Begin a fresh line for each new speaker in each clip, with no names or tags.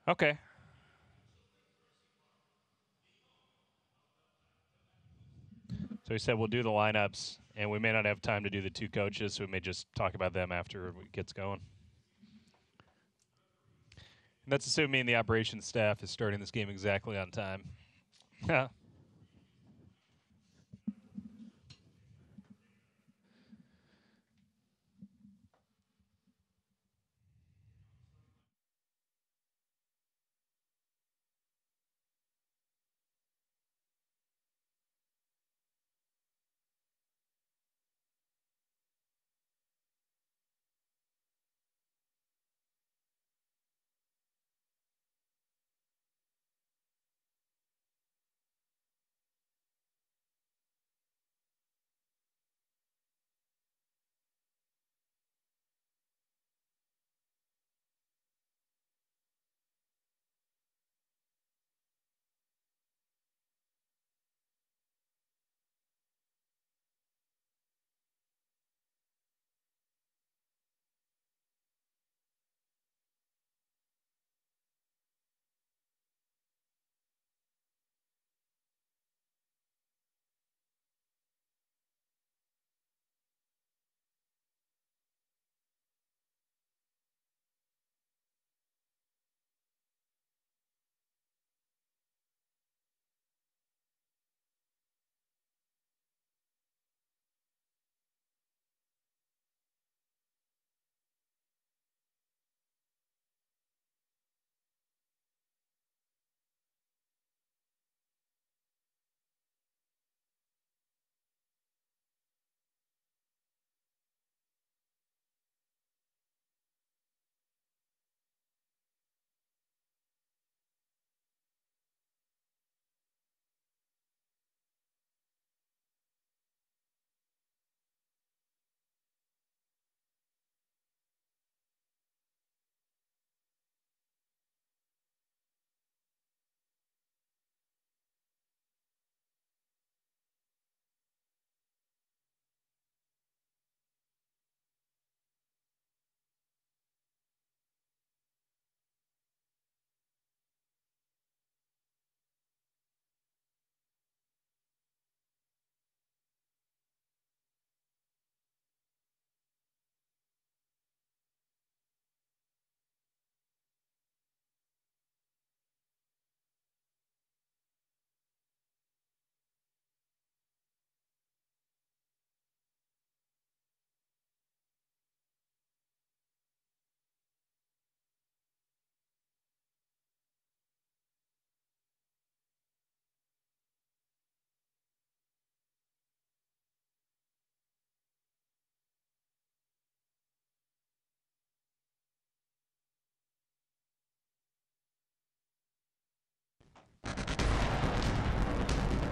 Okay. So he said we'll do the lineups, and we may not have time to do the two coaches, so we may just talk about them after it gets going. And that's assuming the operations staff is starting this game exactly on time.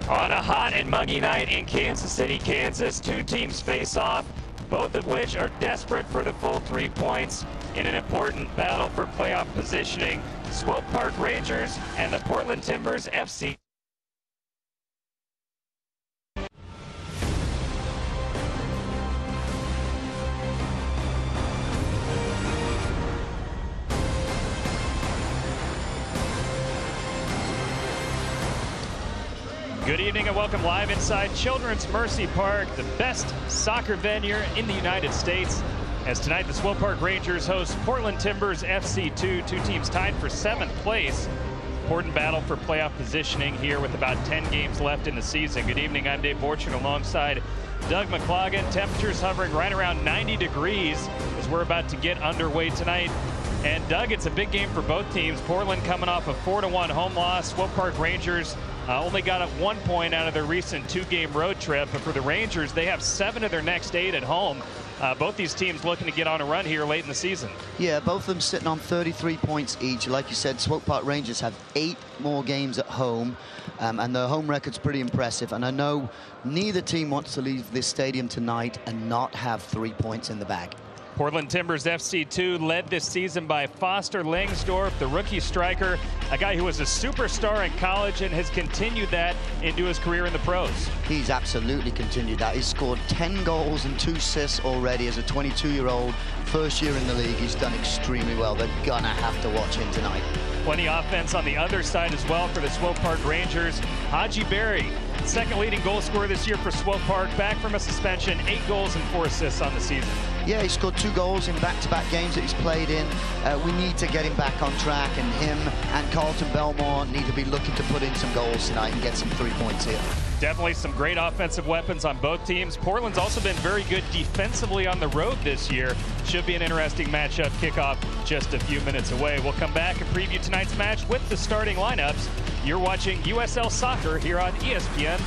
On a hot and muggy night in Kansas City, Kansas, two teams face off, both of which are desperate for the full 3 points in an important battle for playoff positioning. Swope Park Rangers and the Portland Timbers FC.
Good evening and welcome live inside Children's Mercy Park, the best soccer venue in the United States. As tonight the Swope Park Rangers host Portland Timbers FC2, two teams tied for 7th place. Important battle for playoff positioning here with about 10 games left in the season. Good evening, I'm Dave Borchardt alongside Doug McClogan. Temperatures hovering right around 90 degrees as we're about to get underway tonight. And Doug, it's a big game for both teams. Portland coming off a 4-1 home loss. Swope Park Rangers only got up 1 point out of their recent 2-game road trip. But for the Rangers, they have 7 of their next 8 at home. Both these teams looking to get on a run here late in the season.
Yeah, both of them sitting on 33 points each. Like you said, Swope Park Rangers have 8 more games at home, and their home record's pretty impressive. And I know neither team wants to leave this stadium tonight and not have 3 points in the bag.
Portland Timbers FC2 led this season by Foster Langsdorff, the rookie striker, a guy who was a superstar in college and has continued that into his career in the pros.
He's absolutely continued that. He's scored 10 goals and 2 assists already as a 22-year-old. First year in the league, he's done extremely well. They're gonna have to watch him tonight.
Plenty offense on the other side as well for the Swope Park Rangers. Haji Berry, second leading goal scorer this year for Swope Park, back from a suspension, 8 goals and 4 assists on the season.
Yeah, he scored 2 goals in back-to-back games that he's played in. We need to get him back on track, and him and Carlton Belmore need to be looking to put in some goals tonight and get some 3 points here.
Definitely some great offensive weapons on both teams. Portland's also been very good defensively on the road this year. Should be an interesting matchup. Kickoff just a few minutes away. We'll come back and preview tonight's match with the starting lineups. You're watching USL Soccer here on ESPN+.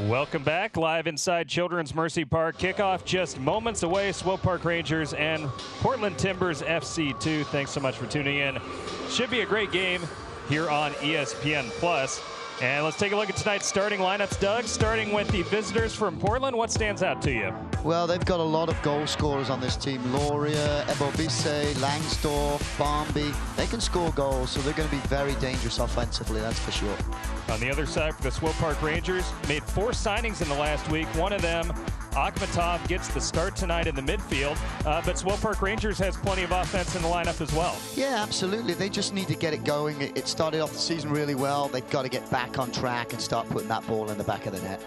Welcome back, live inside Children's Mercy Park. Kickoff just moments away. Swope Park Rangers and Portland Timbers FC2. Thanks so much for tuning in. Should be a great game here on ESPN+. And let's take a look at tonight's starting lineups, Doug. Starting with the visitors from Portland, what stands out to you?
Well, they've got a lot of goal scorers on this team. Loria, Ebobisse, Langsdorff, Barmby. They can score goals, so they're going to be very dangerous offensively, that's for sure.
On the other side for the Swope Park Rangers, made 4 signings in the last week. One of them, Akhmatov, gets the start tonight in the midfield. But Swope Park Rangers has plenty of offense in the lineup as well.
Yeah, absolutely. They just need to get it going. It started off the season really well. They've got to get back on track and start putting that ball in the back of the net.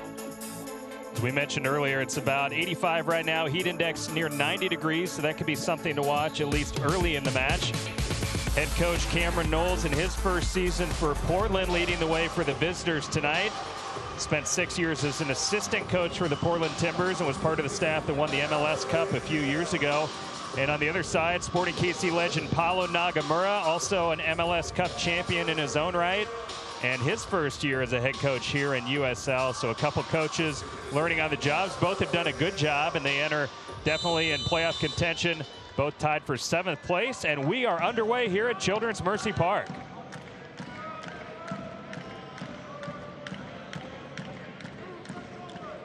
As we mentioned earlier, it's about 85 right now. Heat index near 90 degrees, so that could be something to watch, at least early in the match. Head coach Cameron Knowles in his first season for Portland leading the way for the visitors tonight. Spent 6 years as an assistant coach for the Portland Timbers and was part of the staff that won the MLS Cup a few years ago. And on the other side, Sporting KC legend Paulo Nagamura, also an MLS Cup champion in his own right. and his first year as a head coach here in USL. So a couple coaches learning on the jobs. Both have done a good job, and they enter definitely in playoff contention, both tied for 7th place. And we are underway here at Children's Mercy Park.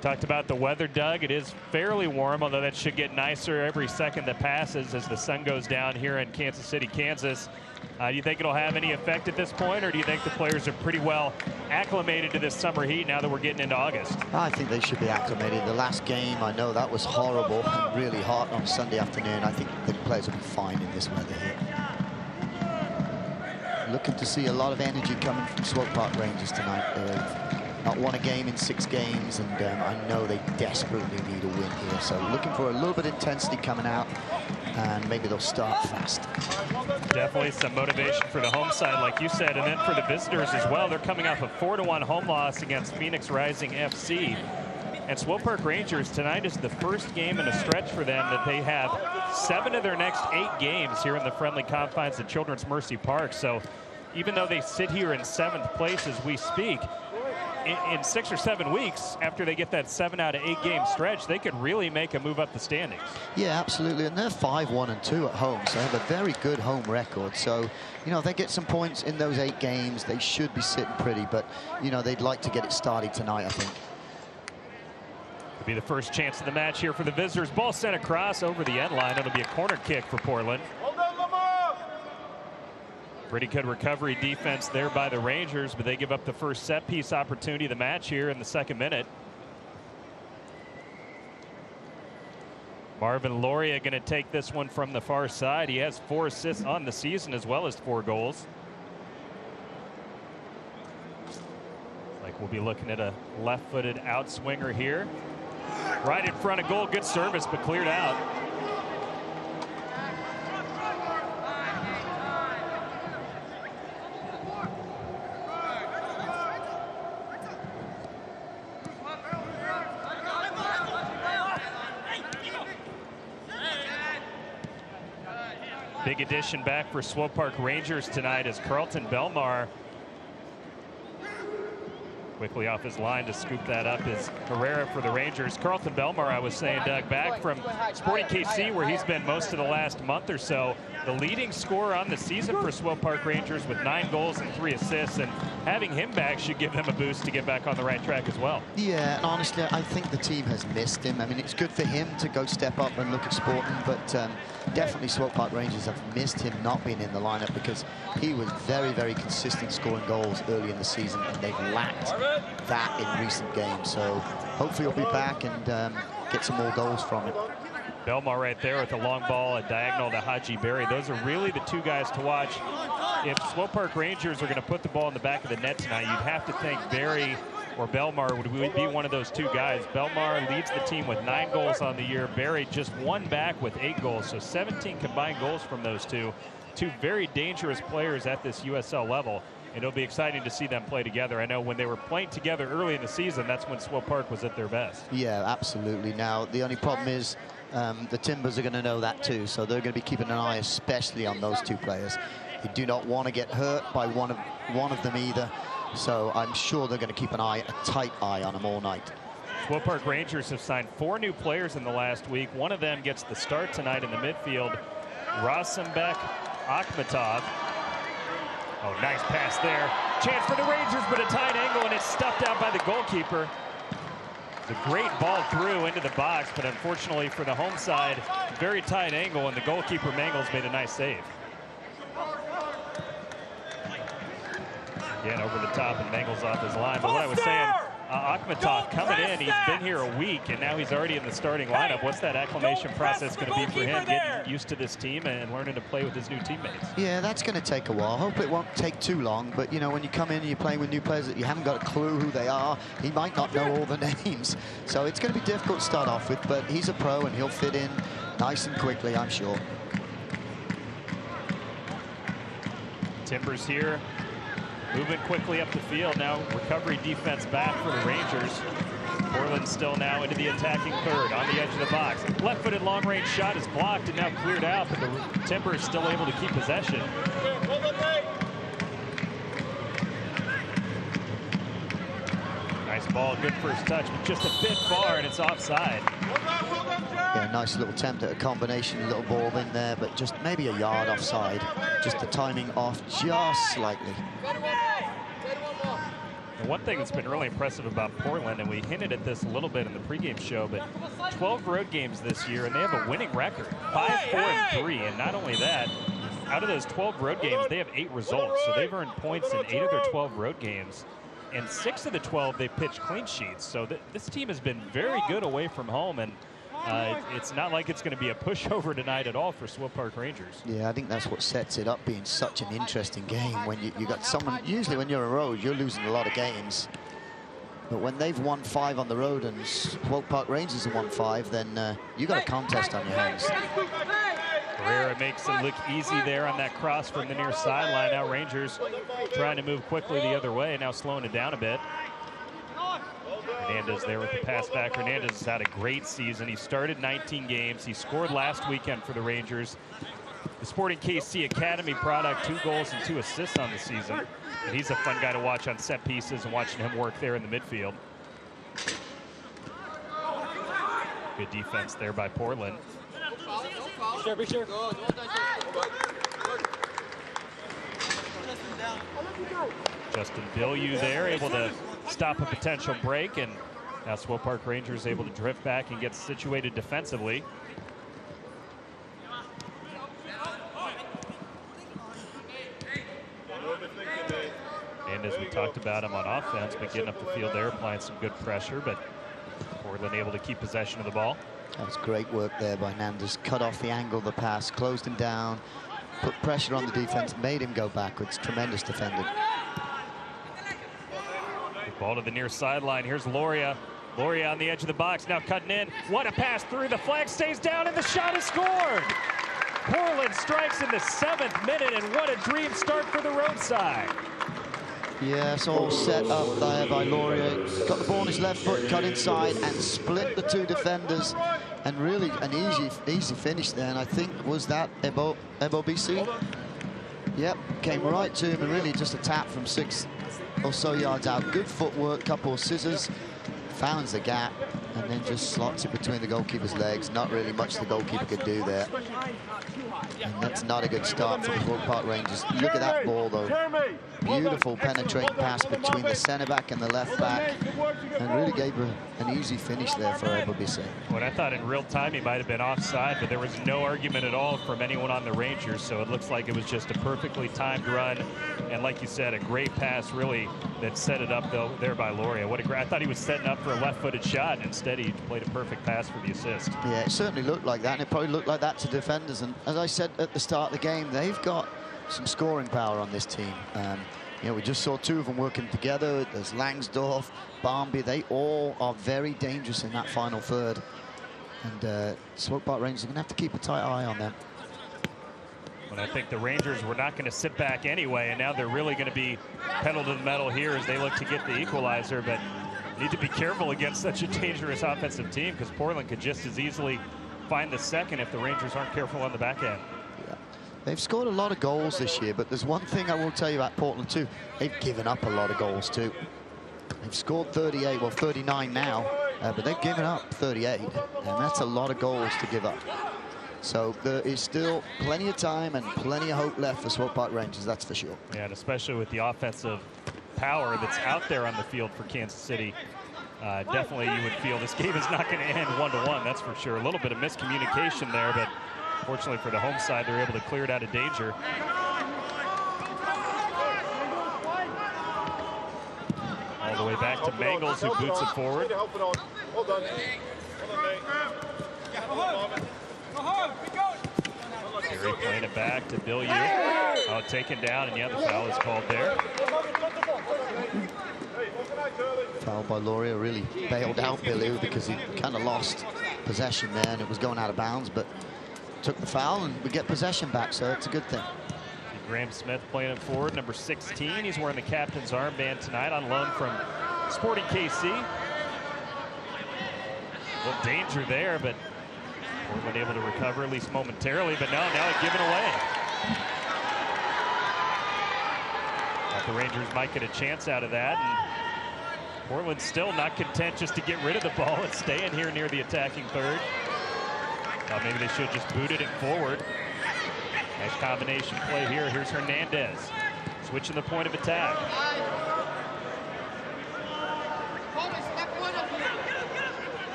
Talked about the weather, Doug. It is fairly warm, although that should get nicer every second that passes as the sun goes down here in Kansas City, Kansas. Do you think it'll have any effect at this point, or do you think the players are pretty well acclimated to this summer heat now that we're getting into August?
I think they should be acclimated. The last game, I know that was horrible and really hot on Sunday afternoon. I think the players will be fine in this weather here. Looking to see a lot of energy coming from Swope Park Rangers tonight. Not won a game in 6 games, and I know they desperately need a win here. So looking for a little bit of intensity coming out, and maybe they'll start fast.
Definitely some motivation for the home side, like you said, and then for the visitors as well. They're coming off a 4-1 home loss against Phoenix Rising FC. And Swope Park Rangers, tonight is the first game in a stretch for them that they have 7 of their next 8 games here in the friendly confines of Children's Mercy Park. So even though they sit here in 7th place as we speak, in 6 or 7 weeks after they get that 7 out of 8 game stretch, they could really make a move up the standings.
Yeah, absolutely. And they're 5-1-2 at home, so they have a very good home record. So, you know, if they get some points in those 8 games, they should be sitting pretty. But, you know, they'd like to get it started tonight, I think.
It'll be the first chance of the match here for the visitors. Ball sent across over the end line. It'll be a corner kick for Portland. Pretty good recovery defense there by the Rangers, but they give up the first set piece opportunity of the match here in the 2nd minute. Marvin Loria going to take this one from the far side. He has 4 assists on the season as well as 4 goals. Like we'll be looking at a left-footed outswinger here. Right in front of goal. Good service, but cleared out. Big addition back for Swope Park Rangers tonight is Carlton Belmar. Quickly off his line to scoop that up is Herrera for the Rangers. Carlton Belmar, I was saying, Doug, back from Sporting KC, where he's been most of the last month or so. The leading scorer on the season for Swope Park Rangers with 9 goals and 3 assists, and having him back should give them a boost to get back on the right track as well. Yeah, and honestly, I think the team has missed him. I mean, it's good for him to go step up and look at Sporting, but definitely Swope Park Rangers have missed him not being in the lineup, because he was very, very consistent scoring goals early in the season, and they've lacked that in recent games. So hopefully he'll be back and get some more goals from him. Belmar right there with the long ball, a diagonal to Haji Berry. Those are really the 2 guys to watch. If Swope Park Rangers are going to put the ball in the back of the net tonight, you'd have to think Berry or Belmar would be one of those 2 guys. Belmar leads the team with 9 goals on the year. Berry just 1 back with 8 goals, so 17 combined goals from those 2. 2 very dangerous players at this USL level. And it'll be exciting to see them play together. I know when they were playing together early in the season, that's when Swope Park was at their best. Yeah, absolutely. Now, the only problem is the Timbers are going to know that too, so they're going to be keeping an eye especially on those 2 players. They do not want to get hurt by one of them either, so I'm sure they're going to keep a tight eye on them all night. Swope Park Rangers have signed 4 new players in the last week. One of them gets the start tonight in the midfield, Rasenbek Akhmetov. Oh, nice pass there. Chance for the Rangers, but a tight angle, and it's stuffed out by the goalkeeper. It's a great ball through into the box, but unfortunately for the home side, very tight angle, and the goalkeeper Mangles made a nice save. Again, over the top, and Mangles off his line. But what I was saying, Akhmetov coming in, he's been here a week, and now he's already in the starting lineup. What's that acclimation process going to be for him, getting used to this team and learning to play with his new teammates? Yeah, that's going to take a while. Hope it won't take too long, but, you know, when you come in and you're playing with new players that you haven't got a clue who they are, he might not know all the names. So it's going to be difficult to start off with, but he's a pro, and he'll fit in nice and quickly, I'm sure. Timbers here. Moving quickly up the field now. Recovery defense back for the Rangers. Portland still now into the attacking third on the edge of the box. Left-footed long-range shot is blocked and now cleared out, but the Timbers still able to keep possession. the ball. Good first touch, but just a bit far, and it's offside.
Yeah, nice little attempt at a combination, little ball in there, but just maybe a yard offside. Just the timing off just slightly.
And one thing that's been really impressive about Portland, and we hinted at this a little bit in the pregame show, but 12 road games this year, and they have a winning record, 5-4-3. And not only that, out of those 12 road games, they have 8 results. So they've earned points in 8 of their 12 road games. And 6 of the 12, they pitched clean sheets. So this team has been very good away from home. And it's not like it's going to be a pushover tonight at all for Swope Park Rangers.
Yeah, I think that's what sets it up being such an interesting game. When you got someone, usually when you're on the road, you're losing a lot of games. But when they've won 5 on the road and Swope Park Rangers have won 5, then you got a contest on your hands.
Herrera makes it look easy there on that cross from the near sideline. Now Rangers trying to move quickly the other way, now slowing it down a bit. Hernandez there with the pass back. Hernandez has had a great season. He started 19 games. He scored last weekend for the Rangers. The Sporting KC Academy product, 2 goals and 2 assists on the season. And he's a fun guy to watch on set pieces and watching him work there in the midfield. Good defense there by Portland.
Be sure.
Justin Bilyeu there, able to stop a potential break, and now Swope Park Rangers able to drift back and get situated defensively. And as we talked about him on offense, but getting up the field there, applying some good pressure, but Portland able to keep possession of the ball.
That was great work there by Hernandez. Cut off the angle of the pass, closed him down, put pressure on the defense, made him go backwards. Tremendous defending.
Ball to the near sideline. Here's Loria. Loria on the edge of the box, now cutting in. What a pass through. The flag stays down, and the shot is scored. Portland strikes in the 7th minute, and what a dream start for the roadside.
Yes, all set up there by Loria. Got the ball on his left foot, cut inside, and split the 2 defenders. And really an easy finish there. And I think, was that Ebo BC? Yep, came right to him, and really just a tap from 6 or so yards out. Good footwork, couple of scissors, founds the gap, and then just slots it between the goalkeeper's legs. Not really much the goalkeeper could do there. And that's not a good start for the Swope Park Rangers. Look at that ball, though. Beautiful penetrating pass between the centre back and the left back, and really gave an easy finish there for LBC.
Well, I thought in real time he might have been offside, but there was no argument at all from anyone on the Rangers, so it looks like it was just a perfectly timed run, and like you said, a great pass really that set it up though there by Loria. What a great! I thought he was setting up for a left-footed shot, and instead he played a perfect pass for the assist.
Yeah, it certainly looked like that, and it probably looked like that to defenders. And as I said at the start of the game, they've got some scoring power on this team. You know, we just saw 2 of them working together. There's Langsdorff, Barmby. They all are very dangerous in that final third. And Swope Park Rangers are going to have to keep a tight eye on them.
But I think the Rangers were not going to sit back anyway, and now they're really going to be pedal to the metal here as they look to get the equalizer. But need to be careful against such a dangerous offensive team, because Portland could just as easily find the second if the Rangers aren't careful on the back end.
Yeah. They've scored a lot of goals this year, but there's one thing I will tell you about Portland too. They've given up a lot of goals too. They've scored 38, well 39 now, but they've given up 38, and that's a lot of goals to give up. So there is still plenty of time and plenty of hope left for Swope Park Rangers, that's for sure.
Yeah, and especially with the offensive power that's out there on the field for Kansas City. Definitely you would feel this game is not going to end 1-1, that's for sure. A little bit of miscommunication there, but fortunately for the home side, they're able to clear it out of danger. All the way back to Mangles, who boots it forward. Gary playing it back to Bilyeu. Oh, taken down, and yeah, the foul is called there.
Foul by Loria, really bailed out Bilyeu because he kind of lost possession there, and it was going out of bounds, but took the foul, and we get possession back, so it's a good thing.
Graham Smith playing it forward, number 16. He's wearing the captain's armband tonight on loan from Sporting KC. A little danger there, but Portland able to recover at least momentarily, but now it's given away. Thought the Rangers might get a chance out of that, and Portland's still not content just to get rid of the ball. It's staying here near the attacking third. Thought maybe they should have just booted it forward. Nice combination play here. Here's Hernandez switching the point of attack.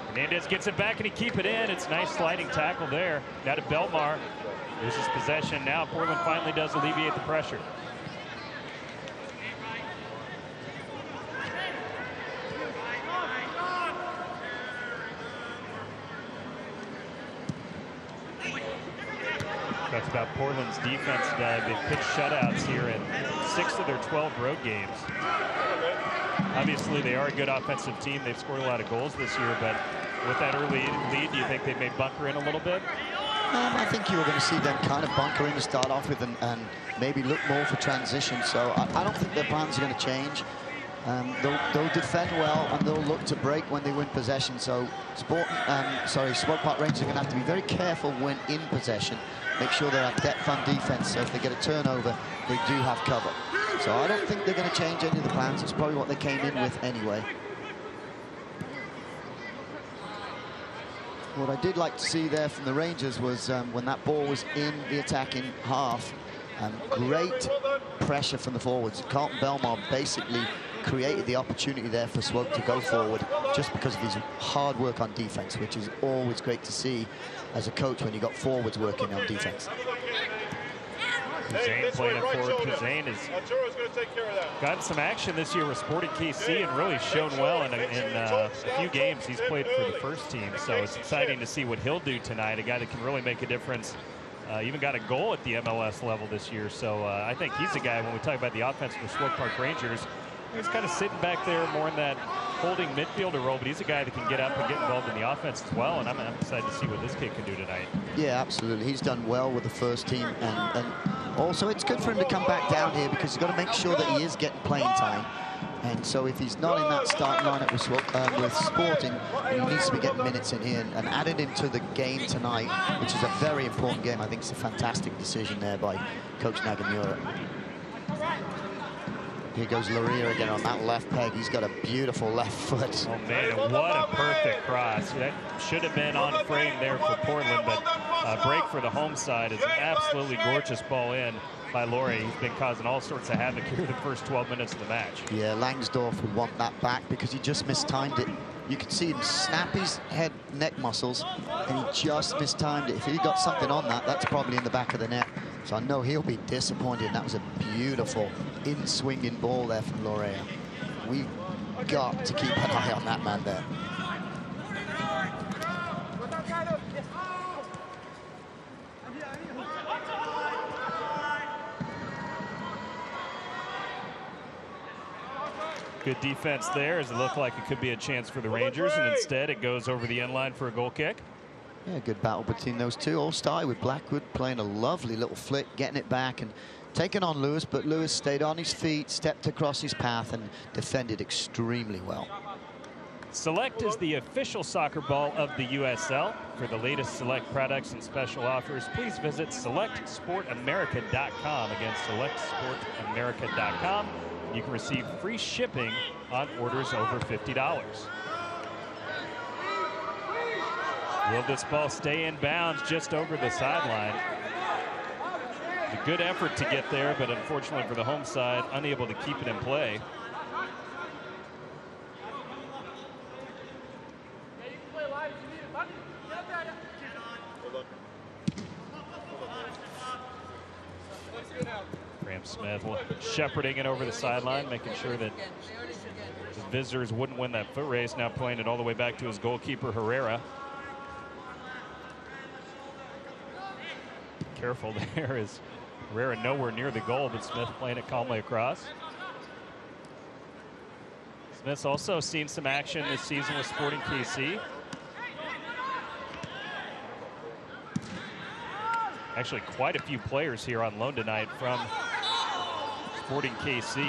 Hernandez gets it back and he keep it in. It's nice sliding tackle there. Now to Belmar. Loses possession. Now Portland finally does alleviate the pressure. That's about Portland's defense. They've pitched shutouts here in 6 of their 12 road games. Obviously, they are a good offensive team. They've scored a lot of goals this year, but with that early lead, do you think they may bunker in a little bit?
I think you were going to see them kind of bunker in to start off with and maybe look more for transition. So I don't think their plans are going to change. They'll defend well and they'll look to break when they win possession. So Swope Park Rangers are going to have to be very careful when in possession. Make sure they have depth on defense, so if they get a turnover, they do have cover. So I don't think they're going to change any of the plans. It's probably what they came in with anyway. What I did like to see there from the Rangers was when that ball was in the attacking half, great pressure from the forwards. Carlton Belmar basically created the opportunity there for Swope to go forward just because of his hard work on defense, which is always great to see as a coach when you got forwards working on defense.
Kuzane playing it forward. Kuzane has gotten some action this year with Sporting KC and really shown well in a few games he's played for the first team. So it's exciting to see what he'll do tonight. A guy that can really make a difference. Even got a goal at the MLS level this year. So I think he's a guy, when we talk about the offense for Swope Park Rangers, he's kind of sitting back there more in that holding midfielder role, but he's a guy that can get up and get involved in the offense as well, and I'm excited to see what this kid can do tonight. Yeah, absolutely. He's done well with the first team, and also it's good for him to come back down here because he's got to make sure that he is getting playing time. And so if he's not in that starting lineup with Sporting, he needs to be getting minutes in here and added into the game tonight, which is a very important game. I think it's a fantastic decision there by Coach Nagamura. Here goes Laria again on that left peg. He's got a beautiful left foot. Oh man, what a perfect cross. That should have been on frame there for Portland, but break for the home side is an absolutely gorgeous ball in by Laurie. He's been causing all sorts of havoc here the first 12 minutes of the match. Yeah, Langsdorff would want that back because he just mistimed it. You could see him snap his head neck muscles and he just mistimed it. If he got something on that, that's probably in the back of the net. So I know he'll be disappointed. That was a beautiful in-swinging ball there from Laurea. We've got to keep an eye on that man there. Good defense there, as it looked like it could be a chance for the Rangers, and instead it goes over the end line for a goal kick. Yeah, good battle between those two. All started with Blackwood playing a lovely little flick, getting it back and taking on Lewis, but Lewis stayed on his feet, stepped across his path and defended extremely well. Select is the official soccer ball of the USL. For the latest Select products and special offers, please visit selectsportamerica.com. Again, selectsportamerica.com. You can receive free shipping on orders over $50. Will this ball stay in bounds just over the sideline? A good effort to get there, but unfortunately for the home side, unable to keep it in play. Graham Smith shepherding it over the sideline, making sure that the visitors wouldn't win that foot race. Now playing it all the way back to his goalkeeper, Herrera. Careful there, as Herrera nowhere near the goal, but Smith playing it calmly across. Smith's also seen some action this season with Sporting KC. Actually, quite a few players here on loan tonight from Sporting KC.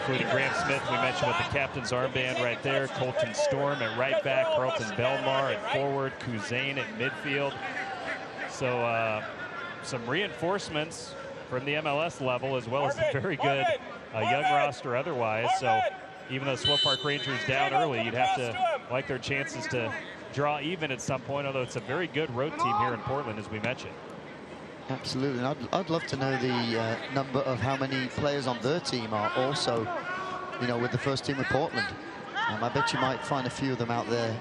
Including Graham Smith, we mentioned with the captain's armband right there. Colton Storm at right back. Carlton Belmar at forward. Kuzane at midfield. So some reinforcements from the MLS level, as well as a very good young roster otherwise. So even though Swope Park Rangers down early, you'd have to like their chances to draw even at some point, although it's a very good road team here in Portland, as we mentioned.
Absolutely, and I'd love to know the number of how many players on their team are also, you know, with the first team with Portland. I bet you might find a few of them out there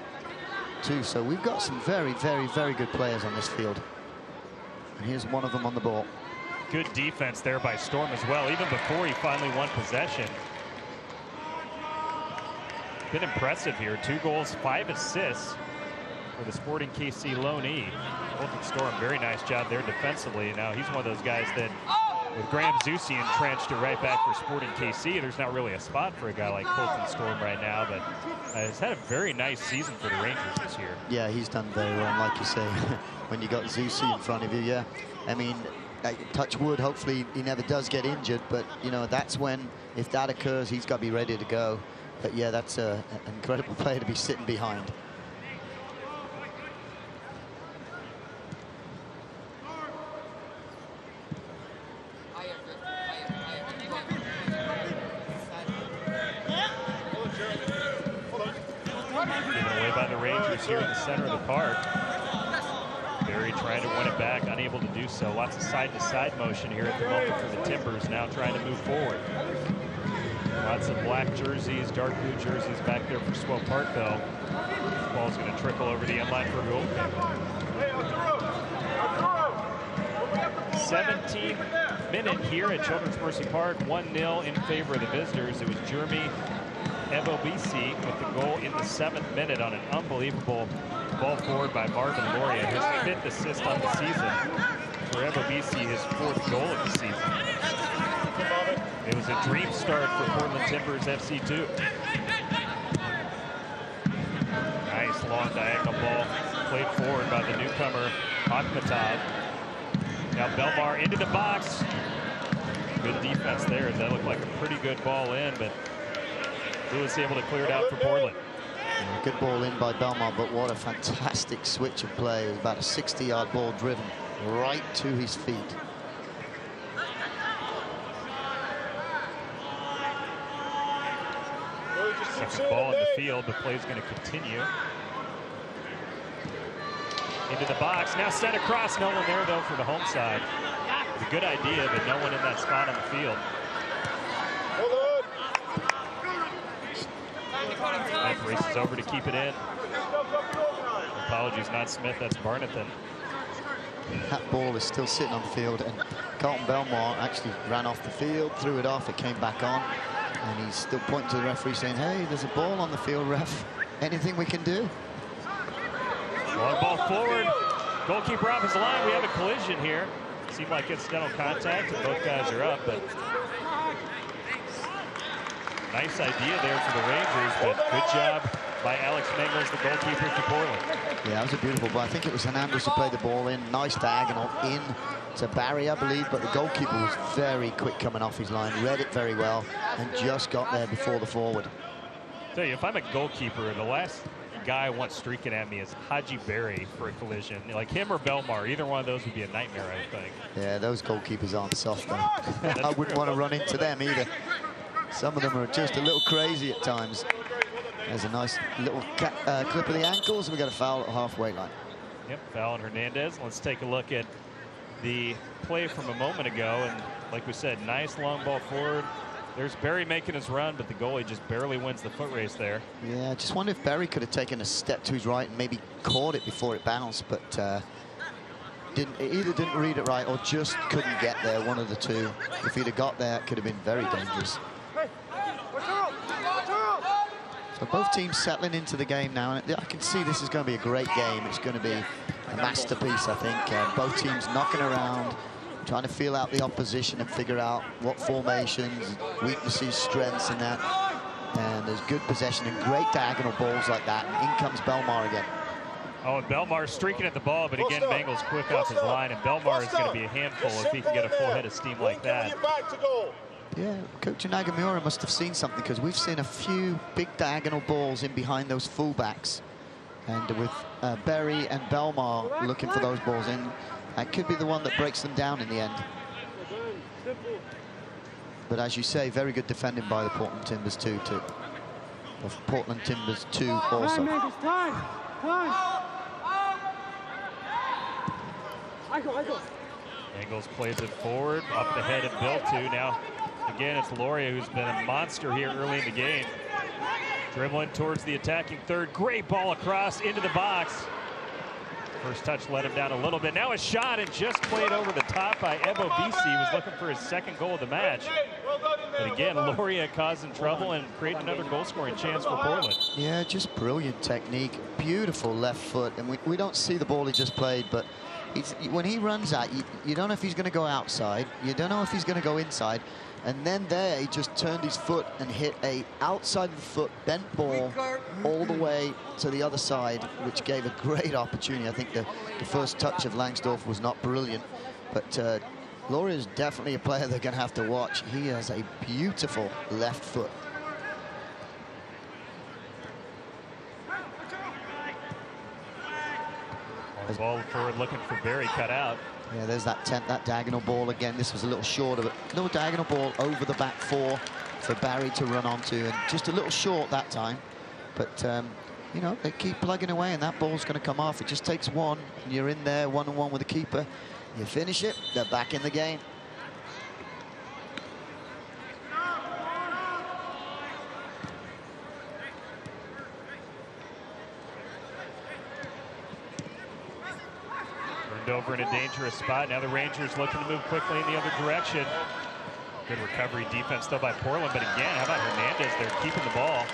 too. So we've got some very, very, very good players on this field. And here's one of them on the ball.
Good defense there by Storm as well, even before he finally won possession. Been impressive here. 2 goals, 5 assists for the Sporting KC loanee. Colton Storm, very nice job there defensively. Now he's one of those guys that, with Graham Zusi entrenched to right back for Sporting KC, there's not really a spot for a guy like Colton Storm right now, but has had a very nice season for the Rangers this year.
Yeah, he's done very well, like you say, when you got Zusi in front of you. Yeah, I mean, touch wood, hopefully he never does get injured, but you know, that's when, if that occurs, he's got to be ready to go. But yeah, that's an incredible player to be sitting behind.
Given away by the Rangers here in the center of the park. Barry trying to win it back, unable to do so. Lots of side-to-side motion here at the moment for the Timbers, now trying to move forward. Lots of black jerseys, dark blue jerseys back there for Swope Park, though. This ball's going to trickle over the end line for a goal. 17th minute here at Children's Mercy Park, 1-0 in favor of the visitors. It was Jeremy Ebobisi with the goal in the 7th minute on an unbelievable ball forward by Marvin Loria, his 5th assist on the season. For Ebobisi, his 4th goal of the season. It was a dream start for Portland Timbers FC2. Nice long diagonal ball played forward by the newcomer Akhmatov. Now Belmar into the box. Good defense there. That looked like a pretty good ball in, but Lewis able to clear it out for Portland.
Yeah, good ball in by Belmar, but what a fantastic switch of play. It was about a 60-yard ball driven right to his feet.
Second ball in the field. The play's going to continue. Into the box. Now set across. No one there, though, for the home side. It's a good idea, but no one in that spot on the field. Smith races over to keep it in. Apologies, not Smith. That's Barnathan.
That ball is still sitting on the field, and Carlton Belmar actually ran off the field, threw it off, it came back on, and he's still pointing to the referee saying, hey, there's a ball on the field, ref. Anything we can do?
Long ball forward. Goalkeeper off his line. We have a collision here. Seemed like incidental contact, and both guys are up, but nice idea there for the Rangers, but good job by Alex Mengels, the goalkeeper for Portland.
Yeah, that was a beautiful ball. I think it was Hernandez who played the ball in. Nice diagonal in to Barry, I believe, but the goalkeeper was very quick coming off his line, read it very well, and just got there before the forward.
Tell you, if I'm a goalkeeper, the last guy I want streaking at me is Haji Berry for a collision. Like him or Belmar, either one of those would be a nightmare, I think.
Yeah, those goalkeepers aren't soft, though. I wouldn't want to run into them either. Some of them are just a little crazy at times. There's a nice little clip of the ankles, and we got a foul at the halfway line.
Yep, foul on Hernandez. Let's take a look at the play from a moment ago, and like we said, nice long ball forward. There's Barry making his run, but the goalie just barely wins the foot race there. Yeah,
I just wonder if Barry could have taken a step to his right and maybe caught it before it bounced, but either didn't read it right or just couldn't get there, one of the two. If he'd have got there, it could have been very dangerous. So both teams settling into the game now, and I can see this is going to be a great game. It's going to be a masterpiece, I think. Both teams knocking around, trying to feel out the opposition and figure out what formations, weaknesses, strengths, and that. And there's good possession and great diagonal balls like that. And in comes Belmar again.
Oh, and Belmar streaking at the ball, but again, Bengals quick off his line, and Belmar is going to be a handful if he can get a full head of steam like that.
Yeah, Coach Nagamura must have seen something, because we've seen a few big diagonal balls in behind those fullbacks. And with Berry and Belmar looking for those balls in, that could be the one that breaks them down in the end. But as you say, very good defending by the Portland Timbers too. Portland Timbers 2 also.
Mangles plays it forward, off the head of Bill too. Now, again, it's Loria who's been a monster here early in the game. Dribbling towards the attacking third. Great ball across into the box. First touch let him down a little bit. Now a shot and just played over the top by Ebo BC. Was looking for his second goal of the match. But again, Loria causing trouble and creating another goal-scoring chance for Portland.
Yeah, just brilliant technique. Beautiful left foot. And we don't see the ball he just played, but when he runs out, you don't know if he's going to go outside. You don't know if he's going to go inside. And then there, he just turned his foot and hit a outside of the foot bent ball all the way to the other side, which gave a great opportunity. I think the first touch of Langsdorff was not brilliant, but Loria is definitely a player they're going to have to watch. He has a beautiful left foot.
Ball forward looking for Barry, cut out.
Yeah, there's that diagonal ball again. This was a little short of it. No diagonal ball over the back four for Barry to run onto, and just a little short that time. But, you know, they keep plugging away, and that ball's going to come off. It just takes one, and you're in there one-on-one with the keeper. You finish it, they're back in the game.
Over in a dangerous spot. Now the Rangers looking to move quickly in the other direction. Good recovery defense though by Portland, but again, how about Hernandez? They're keeping the ball.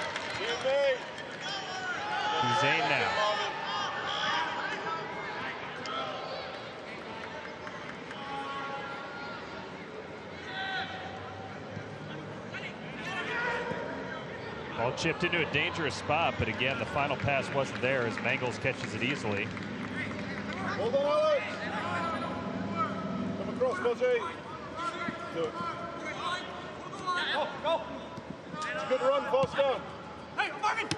Hussein now. Ball chipped into a dangerous spot, but again, the final pass wasn't there as Mangles catches it easily.
Hold on, Alex. Come across, Fuzzy. Do it. Go, go. It's a good run, Foster. Hey, Marvin.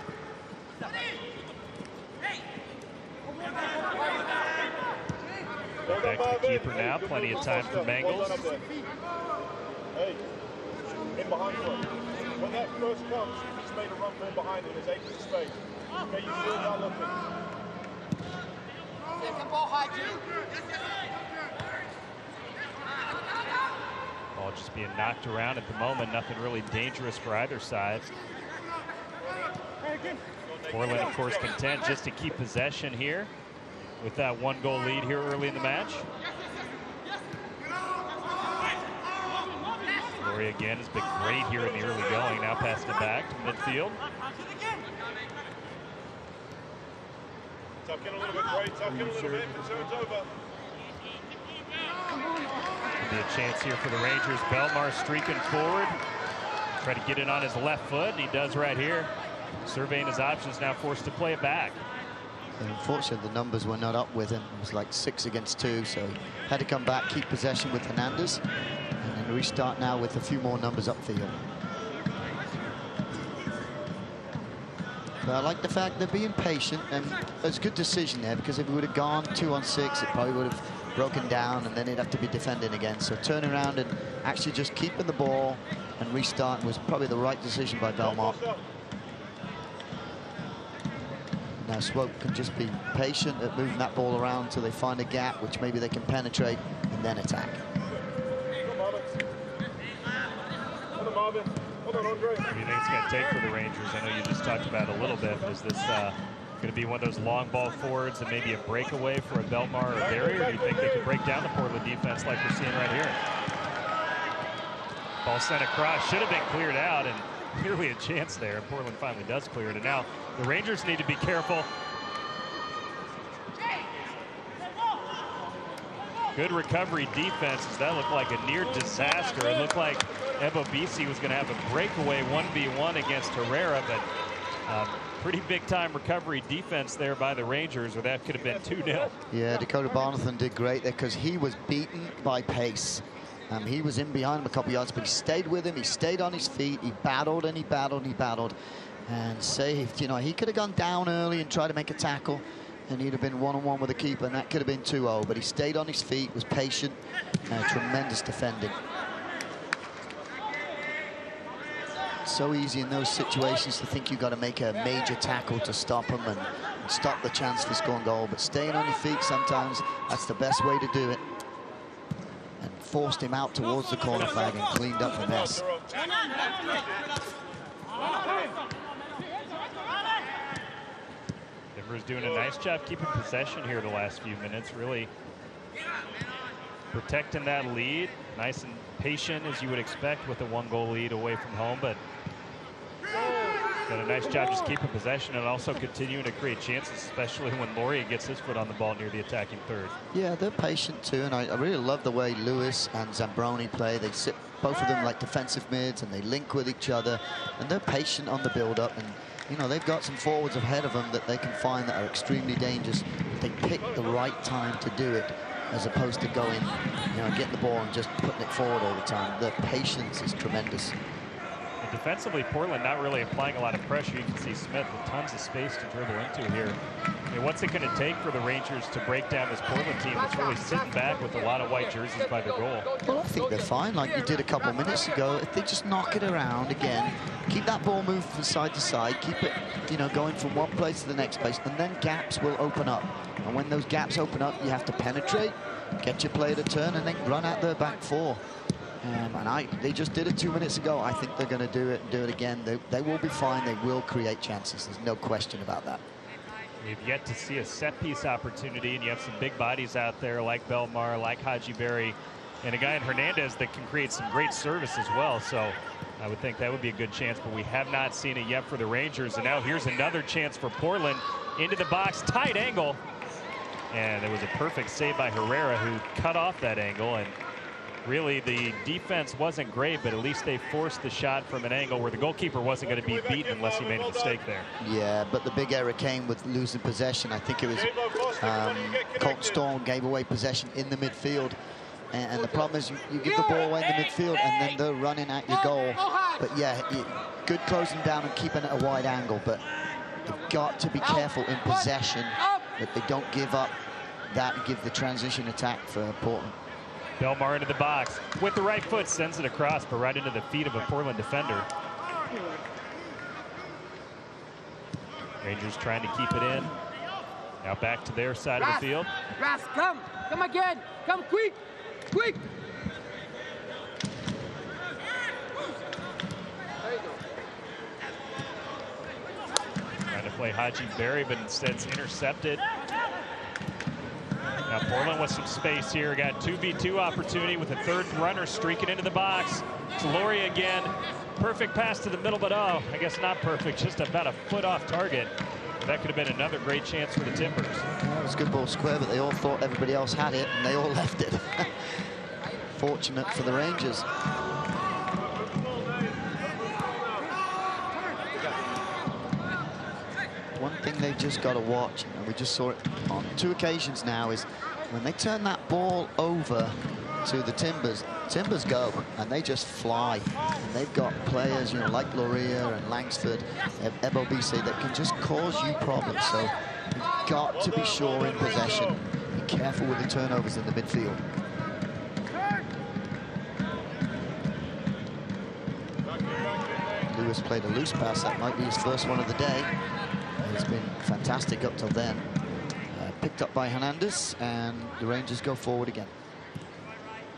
Back to the keeper now. Plenty of time for Mangles.
Hey, in behind him. When that first comes, he's made a run from behind him. There's 8 in space. Okay, you feel that looking.
Ball just being knocked around at the moment. Nothing really dangerous for either side. Portland, of course, content just to keep possession here with that 1-goal lead here early in the match. Loria again has been great here in the early going. Now passing it back to midfield.
Tuck in a little bit, Gray. Tuck in a little bit. Concerns over.
There'll be a chance here for the Rangers. Belmar streaking forward. Try to get it on his left foot, and he does right here. Surveying his options, now forced to play it back.
And unfortunately, the numbers were not up with him. It was like 6 against 2, so had to come back, keep possession with Hernandez, and then restart now with a few more numbers upfield. But I like the fact they're being patient, and it's a good decision there, because if it would have gone 2 on 6, it probably would have broken down, and then he'd have to be defending again. So turning around and actually just keeping the ball and restarting was probably the right decision by Belmont. Now Swope can just be patient at moving that ball around until they find a gap, which maybe they can penetrate and then attack.
What do you think it's going to take for the Rangers? I know you just talked about it a little bit. Is this going to be one of those long ball forwards and maybe a breakaway for a Belmar or a Barry, or do you think they can break down the Portland defense like we're seeing right here? Ball sent across, should have been cleared out, and clearly a chance there. Portland finally does clear it, and now the Rangers need to be careful. Good recovery defense, as that looked like a near disaster. It looked like Ebo BC was going to have a breakaway 1v1 against Herrera, but pretty big time recovery defense there by the Rangers, or that could have been 2-0.
Yeah, Dakota Barnathan did great there because he was beaten by pace. He was in behind him a couple yards, but he stayed with him. He stayed on his feet. He battled and he battled and he battled and saved. You know, he could have gone down early and tried to make a tackle, and he'd have been one-on-one with the keeper, and that could have been 2-0. But he stayed on his feet, was patient, tremendous defending. so easy in those situations to think you've got to make a major tackle to stop them and stop the chance for scoring goal. But staying on your feet sometimes, that's the best way to do it. And forced him out towards the corner flag and cleaned up the mess.
Denver's doing a nice job keeping possession here the last few minutes, really protecting that lead. Nice and patient, as you would expect with a 1-goal lead away from home, but done a nice job just keeping possession and also continuing to create chances, especially when Laurier gets his foot on the ball near the attacking third.
Yeah, they're patient too, and I really love the way Lewis and Zambroni play. They sit, both of them, like defensive mids, and they link with each other, and they're patient on the build-up. And you know, they've got some forwards ahead of them that they can find that are extremely dangerous. They pick the right time to do it, as opposed to going, you know, getting the ball and just putting it forward all the time. Their patience is tremendous.
And defensively, Portland not really applying a lot of pressure. You can see Smith with tons of space to dribble into here. I mean, what's it going to take for the Rangers to break down this Portland team that's really sitting back with a lot of white jerseys by the goal?
Well, I think they're fine, like you did a couple minutes ago. If they just knock it around again, keep that ball moving from side to side, keep it, you know, going from one place to the next place, and then gaps will open up. And when those gaps open up, you have to penetrate, get your player to turn, and then run out their back four. They just did it 2 minutes ago. I think they're going to do it and do it again. They will be fine. They will create chances. There's no question about that.
We've yet to see a set-piece opportunity, and you have some big bodies out there like Belmar, like Haji Berry, and a guy in Hernandez that can create some great service as well. So I would think that would be a good chance, but we have not seen it yet for the Rangers. And now here's another chance for Portland into the box, tight angle. And it was a perfect save by Herrera, who cut off that angle. And really, the defense wasn't great, but at least they forced the shot from an angle where the goalkeeper wasn't going to be beaten unless he made a mistake there.
Yeah, but the big error came with losing possession. I think it was Colton Storm gave away possession in the midfield. And the problem is you give the ball away in the midfield and then they're running at your goal. But yeah, good closing down and keeping it a wide angle. But you've got to be careful in possession that they don't give up that and give the transition attack for Portland.
Belmar into the box with the right foot, sends it across, but right into the feet of a Portland defender. Rangers trying to keep it in. Now back to their side of the field.
Ras, come again, come quick.
Trying to play Haji Berry, but instead it's intercepted. Now Portland with some space here. Got 2v2 opportunity with a third runner streaking into the box. It's Laurier again. Perfect pass to the middle, but oh, I guess not perfect. Just about a foot off target. That could have been another great chance for the Timbers.
Well, it was a good ball square, but they all thought everybody else had it, and they all left it. Fortunate for the Rangers. One thing they've just got to watch, and we just saw it on 2 occasions now, is when they turn that ball over to the Timbers go, and they just fly. And they've got players, you know, like Laurier and Langsford, Ebobisse, that can just cause you problems. So you've got to be sure in possession. Be careful with the turnovers in the midfield. Lewis played a loose pass. That might be his first one of the day. He's been fantastic up till then. Picked up by Hernandez, and the Rangers go forward again.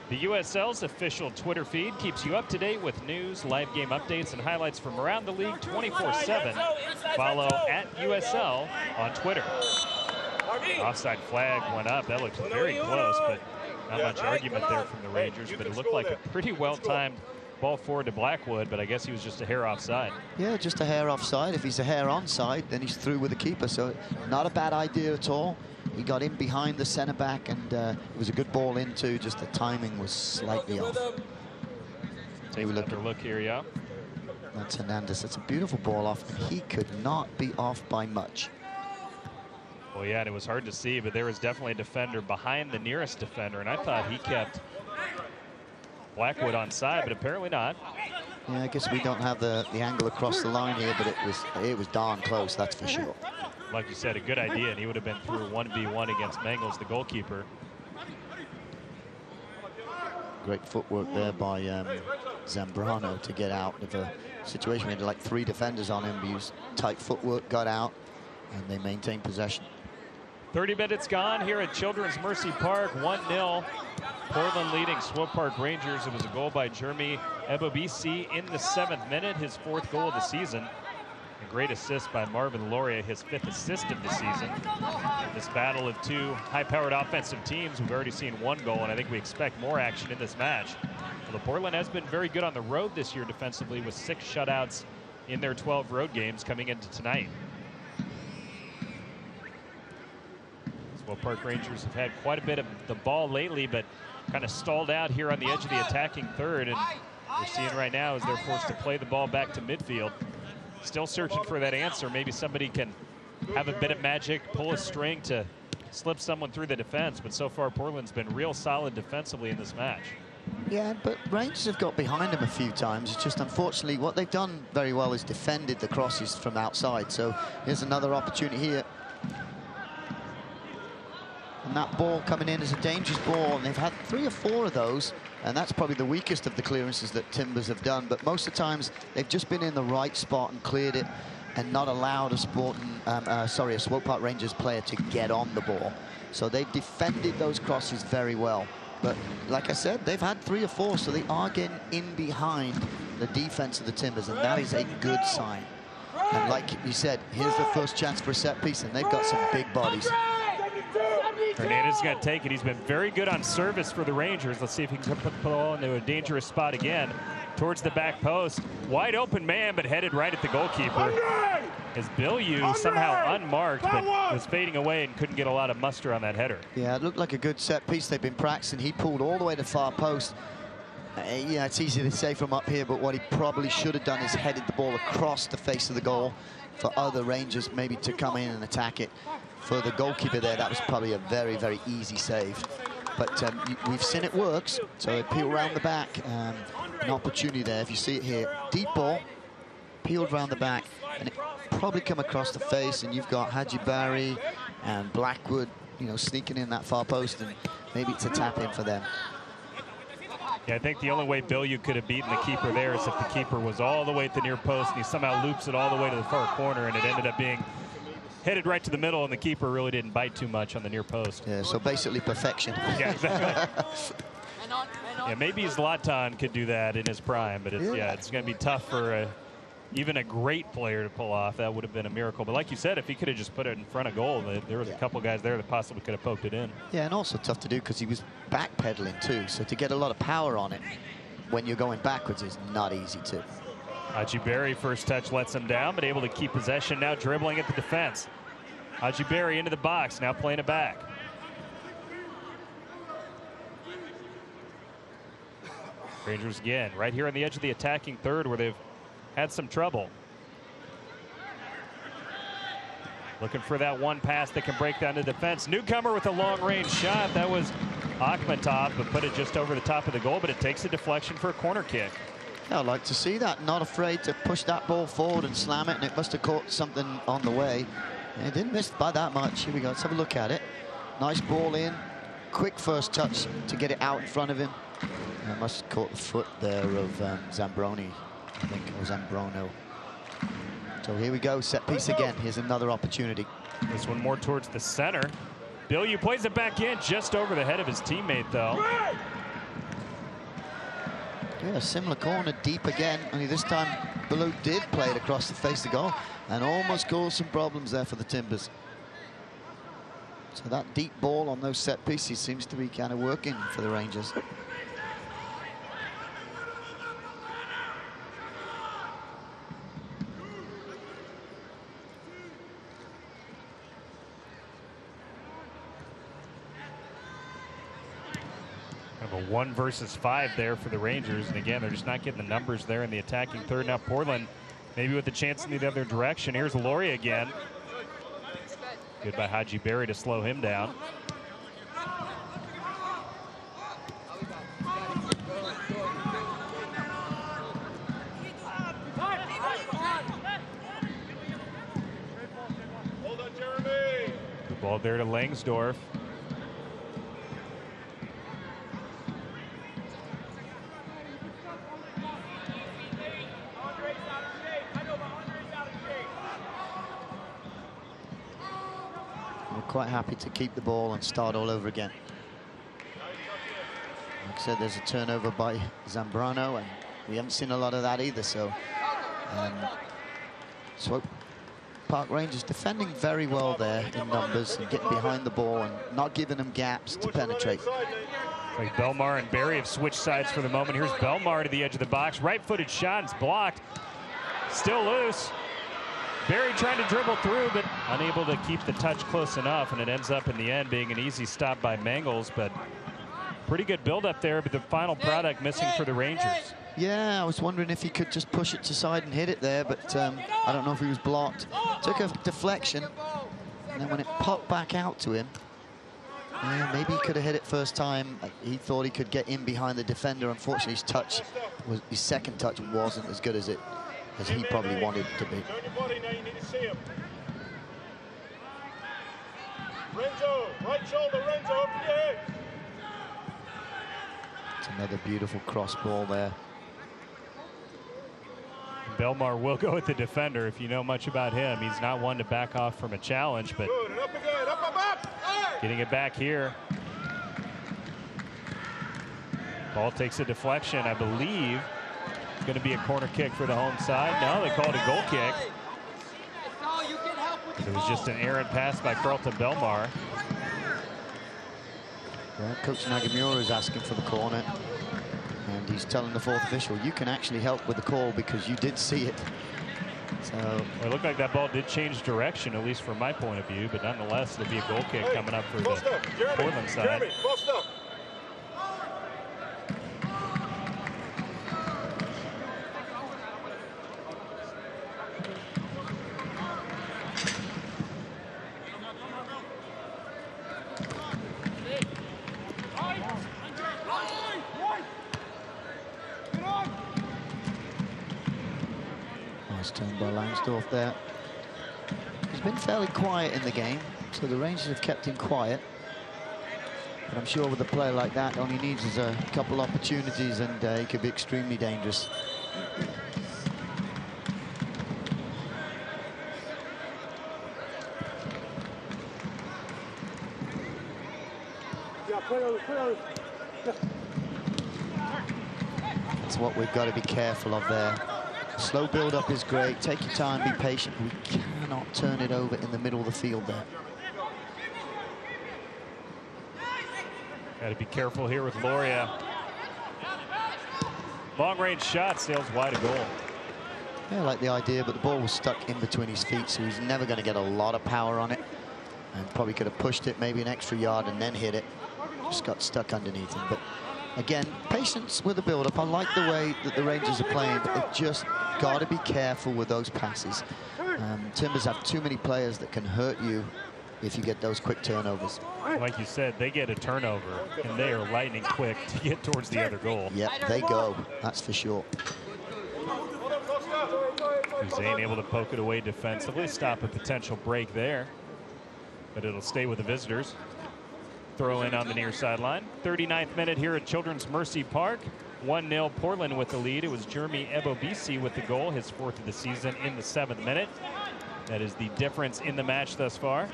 The USL's official Twitter feed keeps you up to date with news, live game updates, and highlights from around the league 24/7. Follow @USL on Twitter. Offside flag went up. That looked very close, but not much argument there from the Rangers. But it looked like a pretty well-timed ball forward to Blackwood, but I guess he was just a hair offside.
Yeah, just a hair offside. If he's a hair onside, then he's through with the keeper. So not a bad idea at all. He got in behind the centre back, and it was a good ball in too. Just the timing was slightly off.
Take another look here, yeah.
That's Hernandez. That's a beautiful ball off, and he could not be off by much.
Well, yeah, and it was hard to see, but there was definitely a defender behind the nearest defender, and I thought he kept Blackwood on side, but apparently not.
Yeah, I guess we don't have the angle across the line here, but it was darn close, that's for sure.
Like you said, a good idea, and he would have been through 1v1 against Mangles, the goalkeeper.
Great footwork there by Zambrano to get out of a situation. We had like 3 defenders on him. He used tight footwork, got out, and they maintained possession.
30 minutes gone here at Children's Mercy Park, 1-0. Portland leading Swope Park Rangers. It was a goal by Jeremy Ebobisi in the 7th minute, his 4th goal of the season. A great assist by Marvin Loria, his 5th assist of the season. This battle of 2 high-powered offensive teams, we've already seen 1 goal, and I think we expect more action in this match. Well, Portland has been very good on the road this year defensively, with 6 shutouts in their 12 road games coming into tonight. Swope Park Rangers have had quite a bit of the ball lately, but kind of stalled out here on the edge of the attacking third, and we're seeing right now as they're forced to play the ball back to midfield. Still searching for that answer. Maybe somebody can have a bit of magic, pull a string to slip someone through the defense, but so far Portland's been real solid defensively in this match.
Yeah, but Rangers have got behind them a few times. It's just unfortunately what they've done very well is defended the crosses from outside. So here's another opportunity here. And that ball coming in is a dangerous ball, and they've had 3 or 4 of those, and that's probably the weakest of the clearances that Timbers have done. But most of the times they've just been in the right spot and cleared it, and not allowed a Swope Park Rangers player to get on the ball. So they've defended those crosses very well. But like I said, they've had 3 or 4, so they are getting in behind the defense of the Timbers, and that is a good sign. And like you said, here's the first chance for a set piece, and they've got some big bodies.
Hernandez is going to take it. He's been very good on service for the Rangers. Let's see if he can put the ball into a dangerous spot again. Towards the back post. Wide open man, but headed right at the goalkeeper. As Bilyeu somehow unmarked, but was fading away and couldn't get a lot of muster on that header.
Yeah, it looked like a good set piece they've been practicing. He pulled all the way to far post. Yeah, it's easy to say from up here, but what he probably should have done is headed the ball across the face of the goal for other Rangers maybe to come in and attack it. For the goalkeeper there, that was probably a very, very easy save. But we've seen it works, so peel around the back. An opportunity there, if you see it here. Deep ball, peeled around the back, and it probably come across the face, and you've got Haji Barry and Blackwood, you know, sneaking in that far post, and maybe it's a tap in for them.
Yeah, I think the only way Bilyeu could have beaten the keeper there is if the keeper was all the way at the near post, and he somehow loops it all the way to the far corner, and it ended up being headed right to the middle, and the keeper really didn't bite too much on the near post.
Yeah, so basically perfection.
Yeah, exactly. Yeah, maybe Zlatan could do that in his prime, but it's, yeah, it's going to be tough for even a great player to pull off. That would have been a miracle. But like you said, if he could have just put it in front of goal, there was a couple guys there that possibly could have poked it in. Yeah,
and also tough to do because he was backpedaling too. So to get a lot of power on it when you're going backwards is not easy too.
Haji Barry, first touch lets him down, but able to keep possession, now dribbling at the defense. Haji Barry into the box, now playing it back. Rangers again, right here on the edge of the attacking third where they've had some trouble. Looking for that one pass that can break down the defense. Newcomer with a long-range shot. That was Akhmatov, but put it just over the top of the goal, but it takes a deflection for a corner kick.
Yeah, I'd like to see that. Not afraid to push that ball forward and slam it, and it must have caught something on the way. And it didn't miss by that much. Here we go. Let's have a look at it. Nice ball in. Quick first touch to get it out in front of him. And must have caught the foot there of Zambroni, I think, or Zambrono. So here we go, set piece again. Here's another opportunity.
This one more towards the center. Bilyeu plays it back in, just over the head of his teammate, though.
Yeah, similar corner, deep again. Only this time, Bilyeu did play it across the face of the goal and almost caused some problems there for the Timbers. So that deep ball on those set pieces seems to be kind of working for the Rangers.
A 1 versus 5 there for the Rangers, and again, they're just not getting the numbers there in the attacking third. Now Portland maybe with a chance in the other direction. Here's Loria again. Good by Haji Barry to slow him down.
Hold on, Jeremy.
The ball there to Langsdorff.
We're quite happy to keep the ball and start all over again. Like I said, there's a turnover by Zambrano, and we haven't seen a lot of that either. So, Swope Park Rangers defending very well there in numbers and getting behind the ball and not giving them gaps to penetrate.
Like Belmar and Barry have switched sides for the moment. Here's Belmar to the edge of the box. Right-footed shot is blocked. Still loose. Barry trying to dribble through, but unable to keep the touch close enough, and it ends up in the end being an easy stop by Mangles. But pretty good build-up there, but the final product missing for the Rangers.
Yeah, I was wondering if he could just push it to side and hit it there, but I don't know if he was blocked. Took a deflection, and then when it popped back out to him, yeah, maybe he could have hit it first time. He thought he could get in behind the defender. Unfortunately, his second touch wasn't as good as he probably wanted it to be.
Renzo, right shoulder, Renzo, up to the edge.
It's another beautiful cross ball there.
Belmar will go with the defender. If you know much about him, he's not one to back off from a challenge, but
Good, and up again, up.
getting it back here. Ball takes a deflection, I believe. It's going to be a corner kick for the home side. No, they call it a goal kick. It was just an errant pass by Carlton Belmar.
Yeah, Coach Nagamura is asking for the corner, and he's telling the fourth official, you can actually help with the call because you did see it. So
well, it looked like that ball did change direction, at least from my point of view, but nonetheless, it'll be a goal kick coming up for the Portland side.
Jeremy, post up.
Nice turn by Langsdorff there. He's been fairly quiet in the game, so the Rangers have kept him quiet. But I'm sure with a player like that, all he needs is a couple opportunities and he could be extremely dangerous. That's what we've got to be careful of there. Slow build-up is great. Take your time, be patient. We cannot turn it over in the middle of the field there.
Got to be careful here with Loria. Long-range shot sails wide of goal.
Yeah, I like the idea, but the ball was stuck in between his feet, so he's never going to get a lot of power on it. And probably could have pushed it maybe an extra yard and then hit it. Just got stuck underneath him. But again, patience with the build-up. I like the way that the Rangers are playing, but they've just got to be careful with those passes. Timbers have too many players that can hurt you if you get those quick turnovers.
Like you said, they get a turnover, and they are lightning quick to get towards the other goal.
Yep, they go. That's for sure.
Hussein able to poke it away defensively, stop a potential break there. But it'll stay with the visitors. Throw in on the near sideline. 39th minute here at Children's Mercy Park. 1-0 Portland with the lead. It was Jeremy Ebobisi with the goal, his 4th of the season in the 7th minute. That is the difference in the match thus far.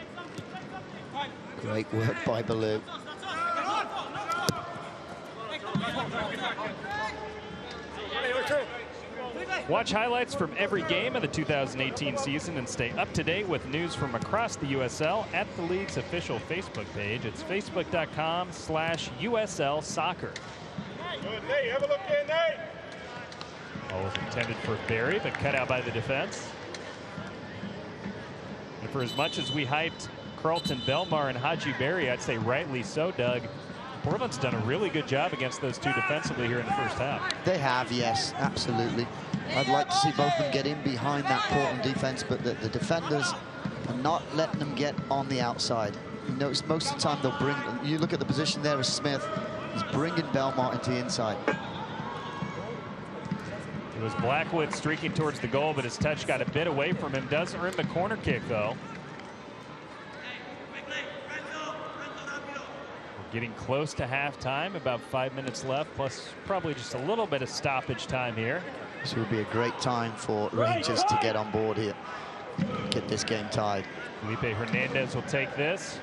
Great work by Baloo.
Watch highlights from every game of the 2018 season and stay up to date with news from across the USL at the league's official Facebook page. It's facebook.com/USL Soccer.
Good, Nate, have a look in, Nate.
Ball was intended for Barry, but cut out by the defense. And for as much as we hyped Carlton Belmar and Haji Barry, I'd say rightly so, Doug, Portland's done a really good job against those two defensively here in the first half.
They have, yes, absolutely. I'd like to see both of them get in behind that Portland defense, but the defenders are not letting them get on the outside. You notice most of the time they'll bring, you look at the position there as Smith, he's bringing Belmar into the inside.
It was Blackwood streaking towards the goal, but his touch got a bit away from him. Does earn the corner kick, though. We're getting close to halftime, about 5 minutes left, plus probably just a little bit of stoppage time here.
This would be a great time for Rangers to get on board here. get this game tied.
Felipe Hernandez will take this.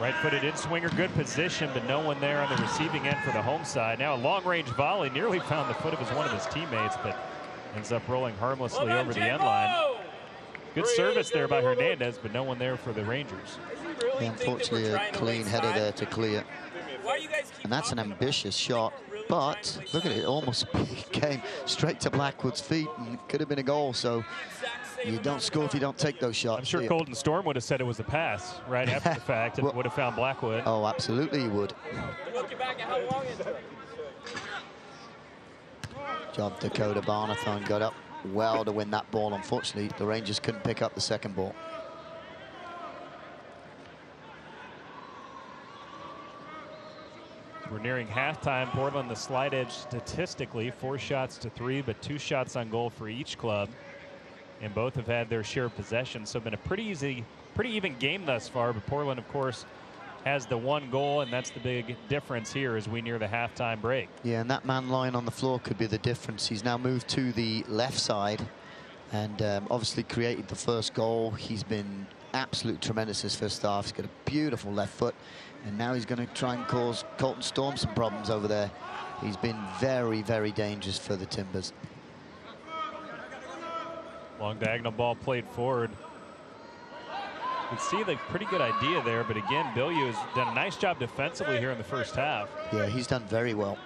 Right-footed in-swinger, good position, but no one there on the receiving end for the home side. Now a long-range volley, nearly found the foot of one of his teammates, but ends up rolling harmlessly over the end line. Good service there by Hernandez, but no one there for the Rangers.
Yeah, unfortunately, a clean header there to clear. And that's an ambitious shot, but look at it, almost came straight to Blackwood's feet, and it could have been a goal. So you don't score if you don't take those shots.
I'm sure Colton Storm would have said it was a pass right after the fact and would have found Blackwood.
Oh, absolutely he would. Job Dakota Barnathon got up well to win that ball. Unfortunately, the Rangers couldn't pick up the second ball.
We're nearing halftime. Portland the slight edge statistically, 4 shots to 3, but 2 shots on goal for each club. And both have had their share of possession, so been a pretty even game thus far. But Portland, of course, has the 1 goal, and that's the big difference here as we near the halftime break.
Yeah, and that man lying on the floor could be the difference. He's now moved to the left side and obviously created the first goal. He's been absolutely tremendous his first half. He's got a beautiful left foot, and now he's going to try and cause Colton Storm some problems over there. He's been very, very dangerous for the Timbers.
Long diagonal ball played forward. You can see the pretty good idea there, but again, Bilyeu has done a nice job defensively here in the first half.
Yeah, he's done very well.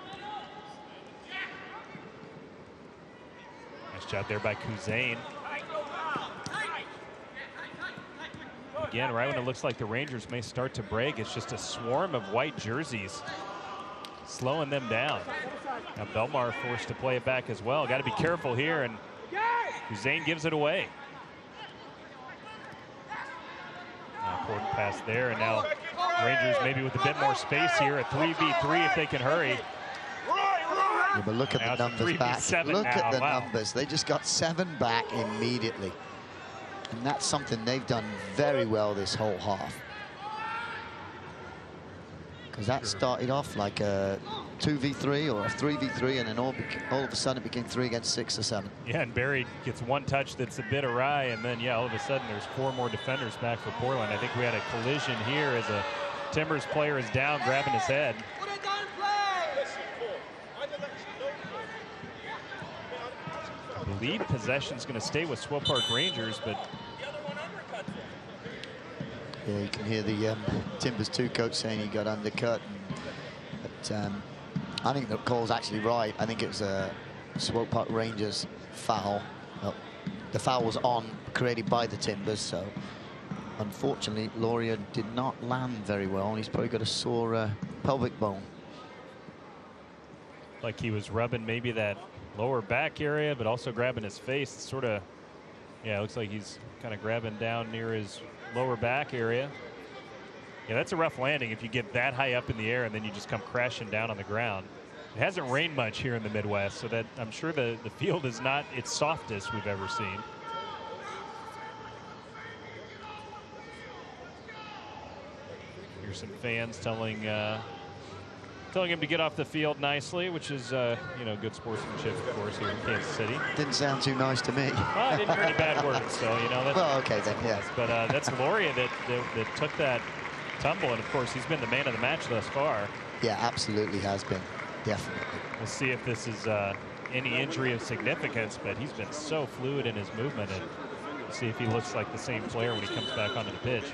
Nice job there by Kuzain. Again, right when it looks like the Rangers may start to break, it's just a swarm of white jerseys slowing them down. Now Belmar forced to play it back as well. Got to be careful here, and Kuzain gives it away. Important pass there, and now Rangers maybe with a bit more space here, a 3v3 if they can hurry.
Yeah, but look at the numbers back. Look at the numbers. They just got 7 back immediately. And that's something they've done very well this whole half. Because that started off like a 2v3 or a 3v3, and then all of a sudden it became 3 against 6 or 7.
Yeah, and Barry gets 1 touch that's a bit awry, and then, yeah, all of a sudden there's 4 more defenders back for Portland. I think we had a collision here as a Timbers player is down, grabbing his head. The lead possession is going to stay with Swope Park Rangers, but
yeah, you can hear the Timbers 2 coach saying he got undercut. But I think the call's actually right. I think it was a Swope Park Rangers foul. Well, the foul was on, created by the Timbers, so unfortunately Laurier did not land very well, and he's probably got a sore pelvic bone.
Like he was rubbing maybe that lower back area, but also grabbing his face. It's sort of, yeah, it looks like he's kind of grabbing down near his lower back area. Yeah, that's a rough landing if you get that high up in the air and then you just come crashing down on the ground. It hasn't rained much here in the Midwest, so that I'm sure the field is not its softest we've ever seen. Here's some fans telling him to get off the field nicely, which is, you know, good sportsmanship, of course, here in Kansas City.
Didn't sound too nice to me.
Well, I didn't hear any bad words, so, you know. That's,
well, okay then, yeah.
But that's Laurier that took that tumble, and, of course, he's been the man of the match thus far.
Yeah, absolutely has been, definitely.
We'll see if this is any injury of significance, but he's been so fluid in his movement, and we'll see if he looks like the same player when he comes back onto the pitch.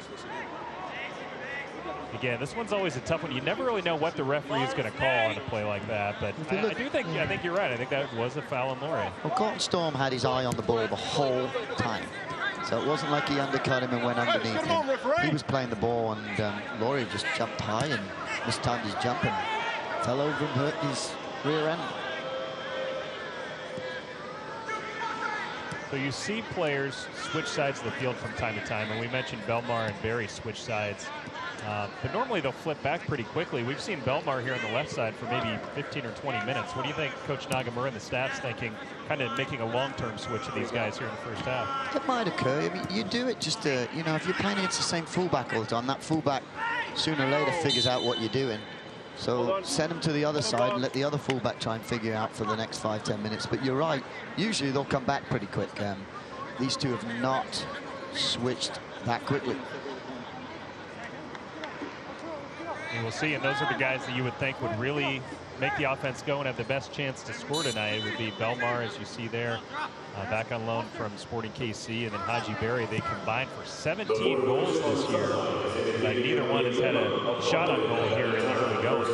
Again, this one's always a tough one. You never really know what the referee is going to call on a play like that. But I think you're right. I think that was a foul on Laurier.
Well, Colton Storm had his eye on the ball the whole time. So it wasn't like he undercut him and went underneath him. He was playing the ball, and Laurier just jumped high and mistimed his jump and fell over and hurt his rear end.
So you see players switch sides of the field from time to time, and we mentioned Belmar and Barry switch sides. But normally they'll flip back pretty quickly. We've seen Belmar here on the left side for maybe 15 or 20 minutes. What do you think Coach Nagamura and the staff's thinking, kind of making a long-term switch of these guys here in the first half?
It might occur. I mean, you do it just to, you know, if you're playing against the same fullback all the time, that fullback sooner or later figures out what you're doing. So send them to the other side and let the other fullback try and figure out for the next 5-10 minutes. But you're right, usually they'll come back pretty quick. These two have not switched that quickly.
And we'll see, and those are the guys that you would think would really make the offense go and have the best chance to score tonight. It would be Belmar, as you see there, back on loan from Sporting KC, and then Haji Berry. They combined for 17 goals this year, but neither one has had a shot on goal here in the early going.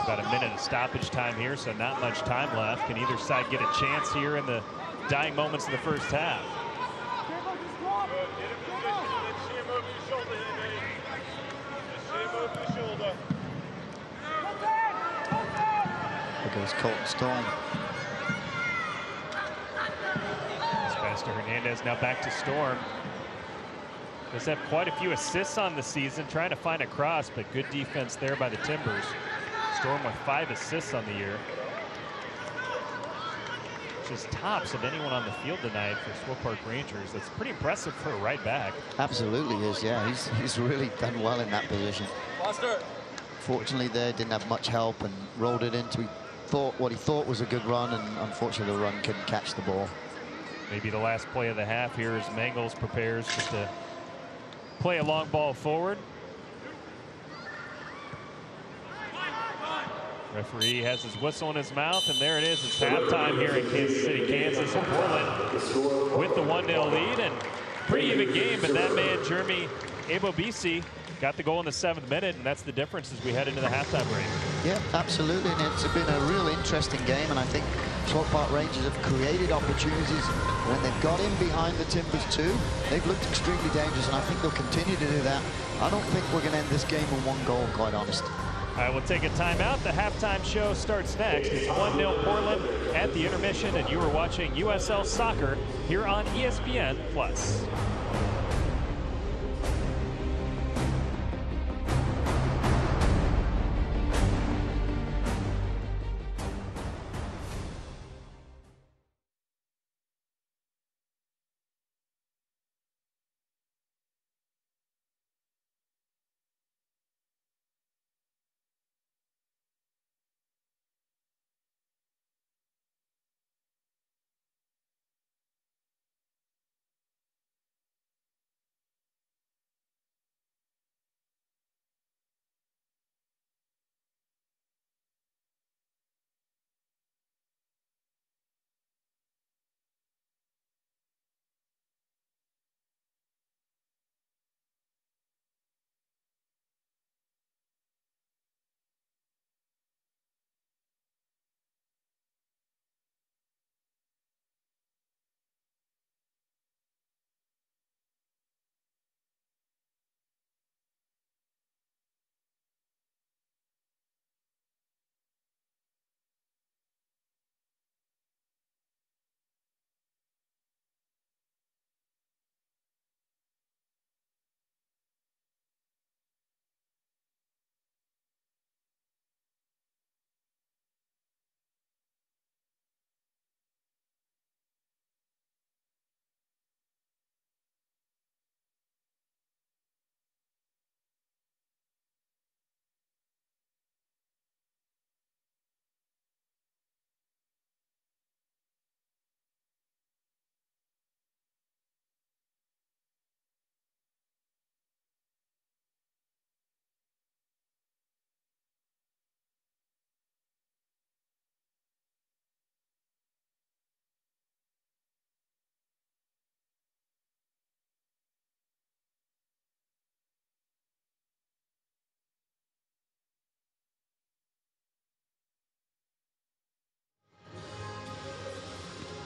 About a minute of stoppage time here, so not much time left. Can either side get a chance here in the dying moments of the first half?
There goes Colton Storm.
It's pass to Hernandez, now back to Storm. Does have quite a few assists on the season, trying to find a cross, but good defense there by the Timbers. Storm with 5 assists on the year. Just tops of anyone on the field tonight for Swope Park Rangers. That's pretty impressive for a right back.
Absolutely is, yeah. He's really done well in that position. Fortunately, there didn't have much help and rolled it into what he thought was a good run, and unfortunately the run couldn't catch the ball.
Maybe the last play of the half here as Mangles prepares just to play a long ball forward. Referee has his whistle in his mouth, and there it is. It's halftime here in Kansas City, Kansas, and Portland with the 1-0 lead, and pretty even game, but that man, Jeremy Abobisi, got the goal in the 7th minute, and that's the difference as we head into the halftime break.
Yeah, absolutely, and it's been a real interesting game, and I think Swope Park Rangers have created opportunities when they've got in behind the Timbers too. They've looked extremely dangerous, and I think they'll continue to do that. I don't think we're going to end this game on 1 goal, quite honest.
All right, we'll take a timeout. The halftime show starts next. It's 1-0 Portland at the intermission, and you are watching USL Soccer here on ESPN+.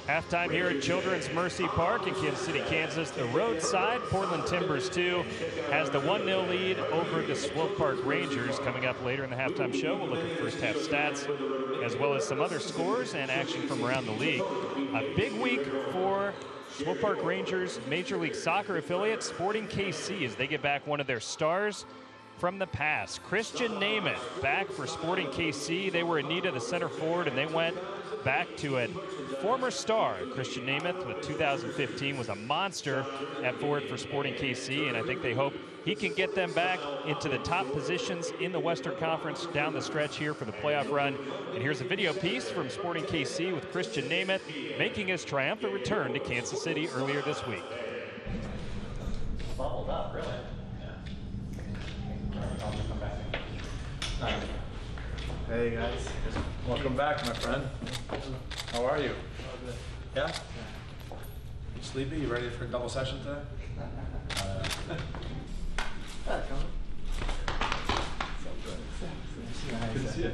Halftime here at Children's Mercy Park in Kansas City, Kansas. The roadside Portland Timbers 2 has the 1-0 lead over the Swope Park Rangers. Coming up later in the halftime show, we'll look at first half stats as well as some other scores and action from around the league. A big week for Swope Park Rangers Major League Soccer affiliate Sporting KC as they get back one of their stars from the past. Christian Nemeth back for Sporting KC. They were in need of the center forward, and they went back to a former star. Christian Nemeth with 2015 was a monster at forward for Sporting KC, and I think they hope he can get them back into the top positions in the Western Conference down the stretch here for the playoff run. And here's a video piece from Sporting KC with Christian Nemeth making his triumphant return to Kansas City earlier this week.
Bubbled up, really.
Hey guys, welcome back, my friend. How are you? Yeah? You sleepy? You ready for a double session today? Good to see you.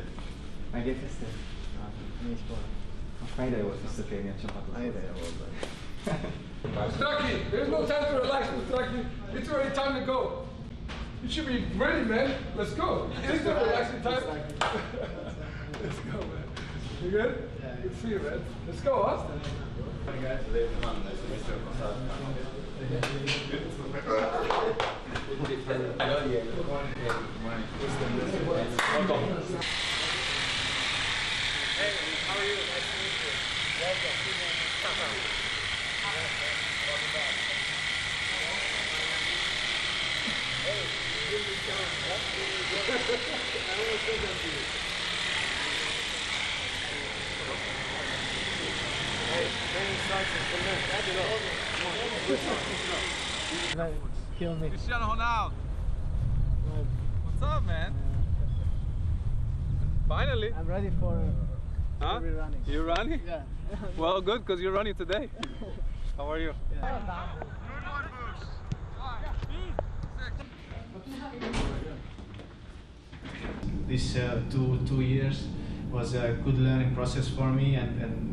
Mustraki, there's no time to relax, Mustraki. It's already time to go. You should be ready, man. Let's go. It's not relaxing time. Let's go, man. You good? Yeah. Good to see you, man. Let's go, huh?
Hey, how are you? Nice to meet you. Welcome. Welcome back. Hey, give me a chance. I always say that to you. Hey, training starts in 10 minutes. Back it up.
Kill me.
Cristiano Ronaldo. What's up, man? Finally.
I'm ready for every running.
You running?
Yeah.
Well, good, because you're running today. How are you?
Yeah.
This two years was a good learning process for me, and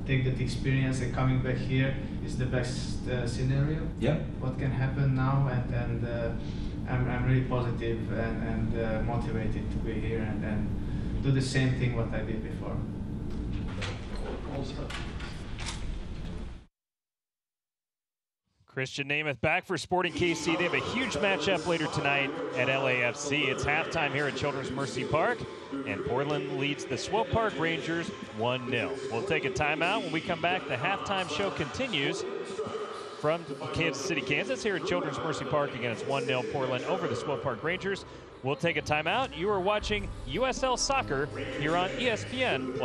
take that experience and coming back here is the best scenario.
Yeah.
What can happen now, and I'm really positive and motivated to be here and do the same thing what I did before.
Christian Nemeth back for Sporting KC. They have a huge matchup later tonight at LAFC. It's halftime here at Children's Mercy Park, and Portland leads the Swope Park Rangers 1-0. We'll take a timeout. When we come back, the halftime show continues from Kansas City, Kansas, here at Children's Mercy Park. Again, it's 1-0 Portland over the Swope Park Rangers. We'll take a timeout. You are watching USL Soccer here on ESPN+.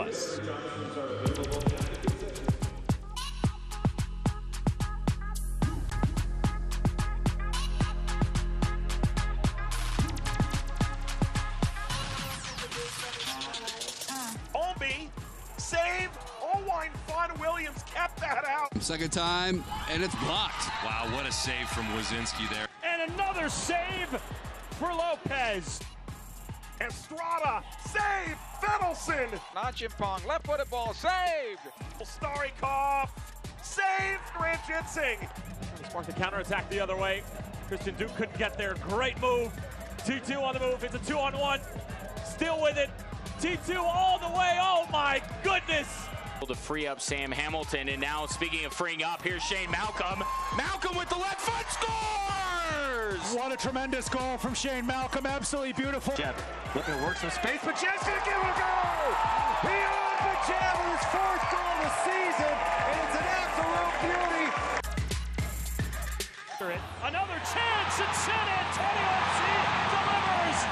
Save! Owain Fawn Williams kept that out.
Second time, and it's blocked.
Wow, what a save from Wazinski there.
And another save for Lopez. Estrada, save! Fettelson!
Nachimpong, left-footed ball, saved!
Starikov, saved! Grant Jinsing.
Spark the counterattack the other way. Christian Duke couldn't get there. Great move. T2 on the move. It's a 2-on-1. Still with it. T2 all the way. Oh my goodness.
To free up Sam Hamilton, and now speaking of freeing up, here's Shane Malcolm. Malcolm with the left foot scores!
What a tremendous goal from Shane Malcolm. Absolutely beautiful.
Jeb looking to work some space, but Jeb's gonna give it a go! Beyond the Jeb with his fourth goal of the season, and it's an absolute beauty.
Another chance, and San Antonio FC delivers.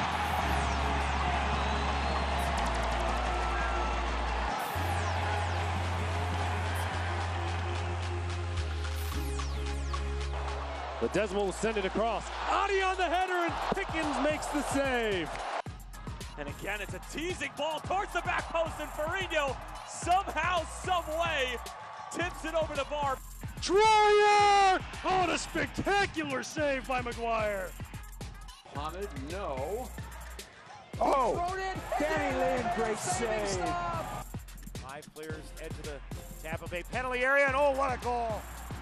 The Desmond will send it across. Adi on the header, and Pickens makes the save.
And again, it's a teasing ball towards the back post, and Ferrigno somehow, some way, tips it over the bar.
Troyer! Oh, a spectacular save by McGuire.
Mohamed, no.
Oh! Danny Lynn, great save.
Five clears, edge of the Tampa Bay penalty area, and oh, what a goal!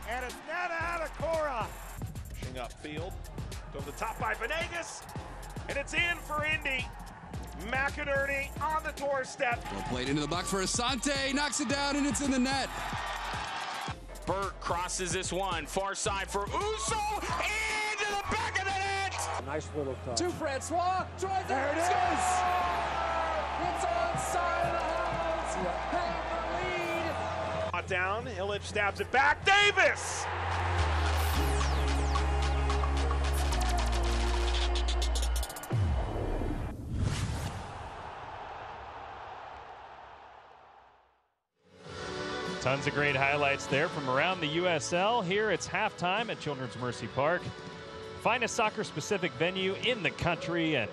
And it's Nana Adekora. Pushing upfield, over the top by Venegas, and it's in for Indy. McInerney on the doorstep.
Well played into the box for Asante, knocks it down, and it's in the net.
Burt crosses this one, far side for Uso, into the back of the net!
Nice little touch.
To Francois, drives
There it is!
It's onside of the house. Have the lead.
Down, Illich stabs it back, Davis!
Tons of great highlights there from around the USL. Here it's halftime at Children's Mercy Park. Finest soccer-specific venue in the country. And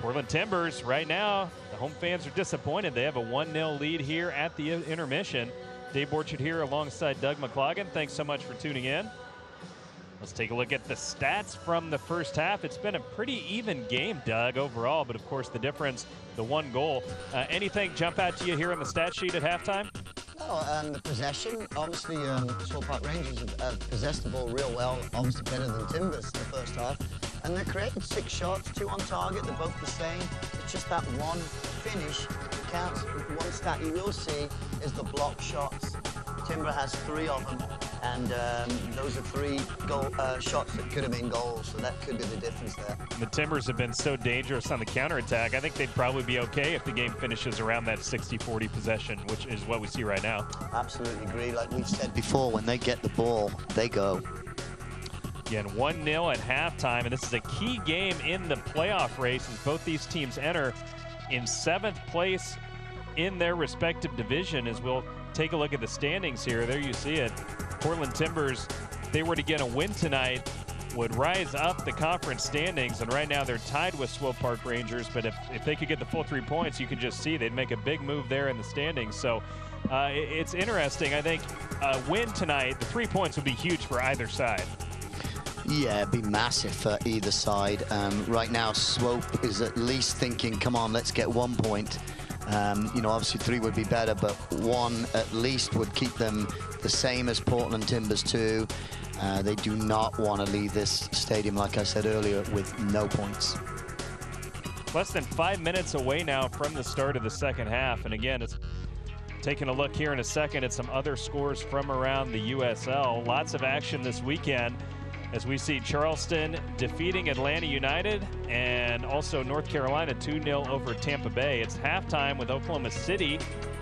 Portland Timbers, right now, the home fans are disappointed. They have a 1-0 lead here at the intermission. Dave Borchard here alongside Doug McCloggin. Thanks so much for tuning in. Let's take a look at the stats from the first half. It's been a pretty even game, Doug, overall, but of course the difference, the one goal. Anything jump out to you here on the stat sheet at halftime?
No, the possession, obviously Swope Park Rangers have possessed the ball real well, obviously better than Timbers in the first half. And they created 6 shots, 2 on target, they're both the same. It's just that one finish counts. One stat you will see is the block shots. Timber has 3 of them, and those are 3 goal shots that could have been goals, so that could be the difference there.
The Timbers have been so dangerous on the counterattack. I think they'd probably be okay if the game finishes around that 60-40 possession, which is what we see right now.
Absolutely agree. Like we've said
Before, when they get the ball, they go.
Again, 1-0 at halftime, and this is a key game in the playoff race as both these teams enter in 7th place in their respective division. As we'll take a look at the standings here, there you see it. Portland Timbers, if they were to get a win tonight, would rise up the conference standings, and right now they're tied with Swope Park Rangers, but if they could get the full 3 points, you can just see they'd make a big move there in the standings. So it's interesting. I think a win tonight, the 3 points would be huge for either side.
Yeah, it'd be massive for either side. Right now, Swope is at least thinking, come on, let's get 1 point. You know, obviously 3 would be better, but 1 at least would keep them the same as Portland Timbers 2. They do not want to leave this stadium, like I said earlier, with no points.
Less than 5 minutes away now from the start of the second half. And again, it's taking a look here in a second at some other scores from around the USL. Lots of action this weekend as we see Charleston defeating Atlanta United and also North Carolina 2-0 over Tampa Bay. It's halftime with Oklahoma City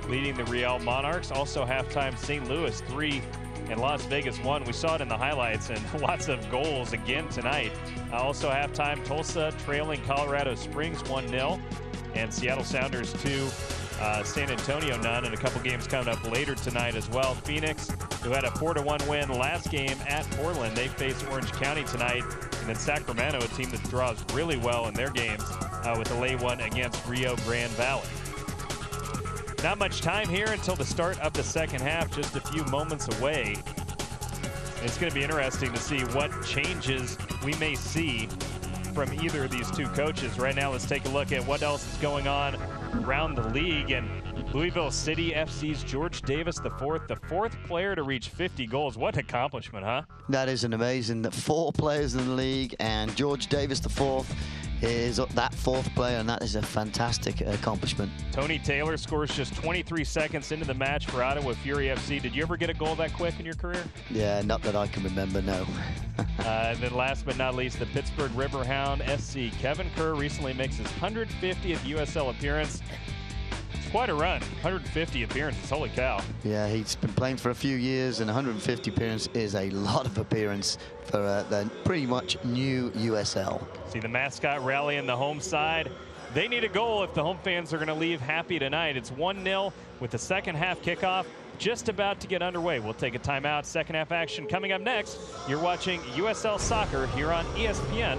leading the Real Monarchs. Also halftime, St. Louis 3 and Las Vegas 1. We saw it in the highlights, and lots of goals again tonight. Also halftime, Tulsa trailing Colorado Springs 1-0 and Seattle Sounders 2. San Antonio none, and a couple games coming up later tonight as well. Phoenix, who had a 4-1 win last game at Portland, they face Orange County tonight. And then Sacramento, a team that draws really well in their games with a late one against Rio Grande Valley. Not much time here until the start of the second half, just a few moments away. It's going to be interesting to see what changes we may see from either of these two coaches. Right now, let's take a look at what else is going on around the league. And Louisville City FC's George Davis IV, the 4th player to reach 50 goals. What an accomplishment, huh?
That is an amazing, 4 players in the league, and George Davis IV is that 4th player, and that is a fantastic accomplishment.
Tony Taylor scores just 23 seconds into the match for Ottawa Fury FC. Did you ever get a goal that quick in your career?
Yeah, not that I can remember, no.
And then last but not least, the Pittsburgh Riverhound SC. Kevin Kerr recently makes his 150th USL appearance. It's quite a run, 150 appearances, holy cow.
Yeah, he's been playing for a few years, and 150 appearances is a lot of appearance for the pretty much new USL.
See the mascot rallying the home side. They need a goal if the home fans are going to leave happy tonight. It's 1-0 with the second half kickoff just about to get underway. We'll take a timeout. Second half action coming up next. You're watching USL Soccer here on ESPN+.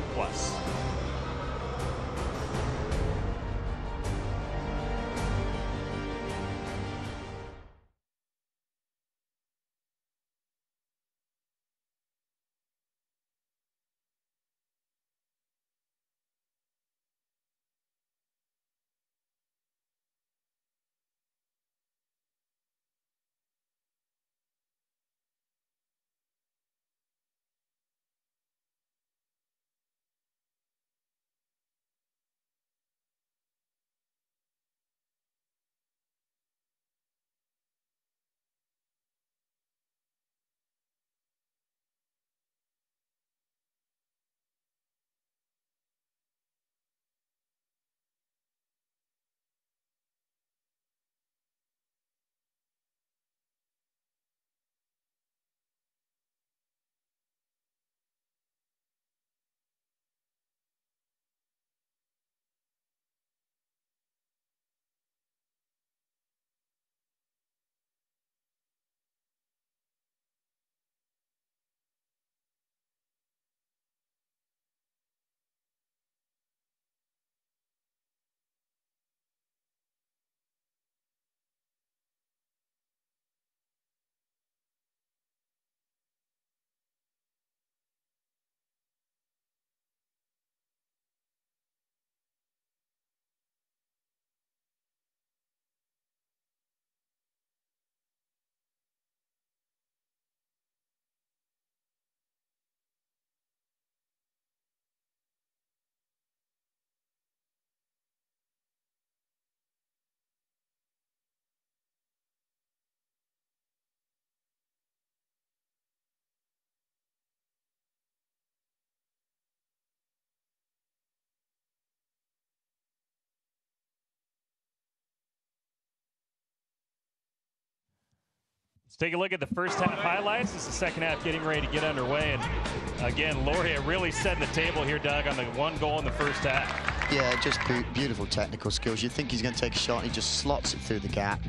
Let's take a look at the first half highlights. This is the second half getting ready to get underway. And again, Loria really setting the table here, Doug, on the one goal in the first half.
Yeah, just beautiful technical skills. You think he's going to take a shot, and he just slots it through the gap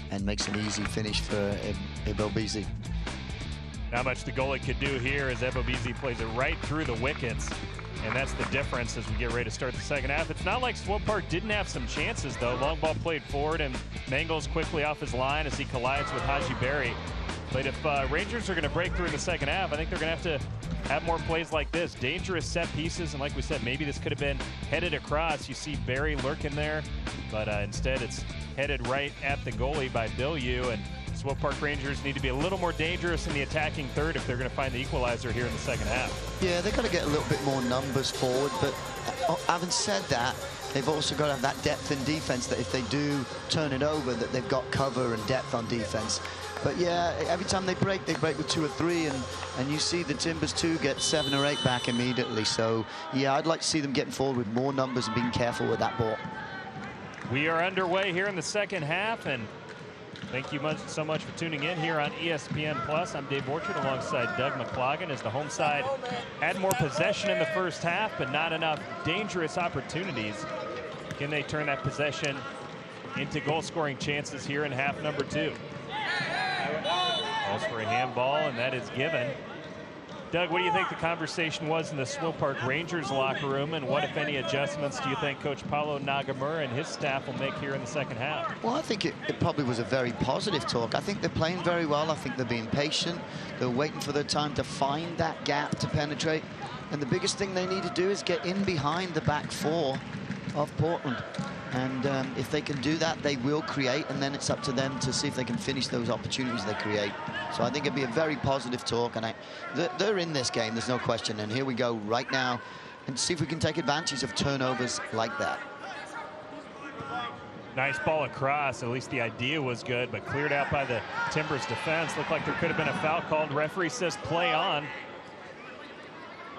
and makes an easy finish for Ebobisi.
Not much the goalie could do here as Ebobisi plays it right through the wickets. And that's the difference as we get ready to start the second half. It's not like Swope Park didn't have some chances, though. Long ball played forward, and Mangles quickly off his line as he collides with Haji Berry. But if Rangers are going to break through in the second half, I think they're going to have more plays like this. Dangerous set pieces, and like we said, maybe this could have been headed across. You see Berry lurking there, but instead it's headed right at the goalie by Bilyeu. And Swope Park Rangers need to be a little more dangerous in the attacking third if they're going to find the equalizer here in the second half.
Yeah, they've got to get a little bit more numbers forward, but having said that, they've also got to have that depth in defense, that if they do turn it over, that they've got cover and depth on defense. But yeah, every time they break with 2 or 3, and you see the Timbers too get 7 or 8 back immediately. So yeah, I'd like to see them getting forward with more numbers and being careful with that ball.
We are underway here in the second half, and thank you so much for tuning in here on ESPN+. I'm Dave Orchard alongside Doug McCloggin as the home side had more possession in the first half, but not enough dangerous opportunities. Can they turn that possession into goal-scoring chances here in half number 2? Calls for a handball, and that is given. Doug, what do you think the conversation was in the Swope Park Rangers locker room, and what, if any, adjustments do you think Coach Paulo Nagamura and his staff will make here in the second half?
Well, I think it probably was a very positive talk. I think they're playing very well. I think they're being patient. They're waiting for their time to find that gap to penetrate. And the biggest thing they need to do is get in behind the back 4 of Portland. And if they can do that, they will create, and then it's up to them to see if they can finish those opportunities they create. So I think it'd be a very positive talk, and they're in this game, there's no question. And here we go right now, and see if we can take advantage of turnovers like that.
Nice ball across. At least the idea was good, but cleared out by the Timbers defense. Looked like there could have been a foul called. Referee says play on.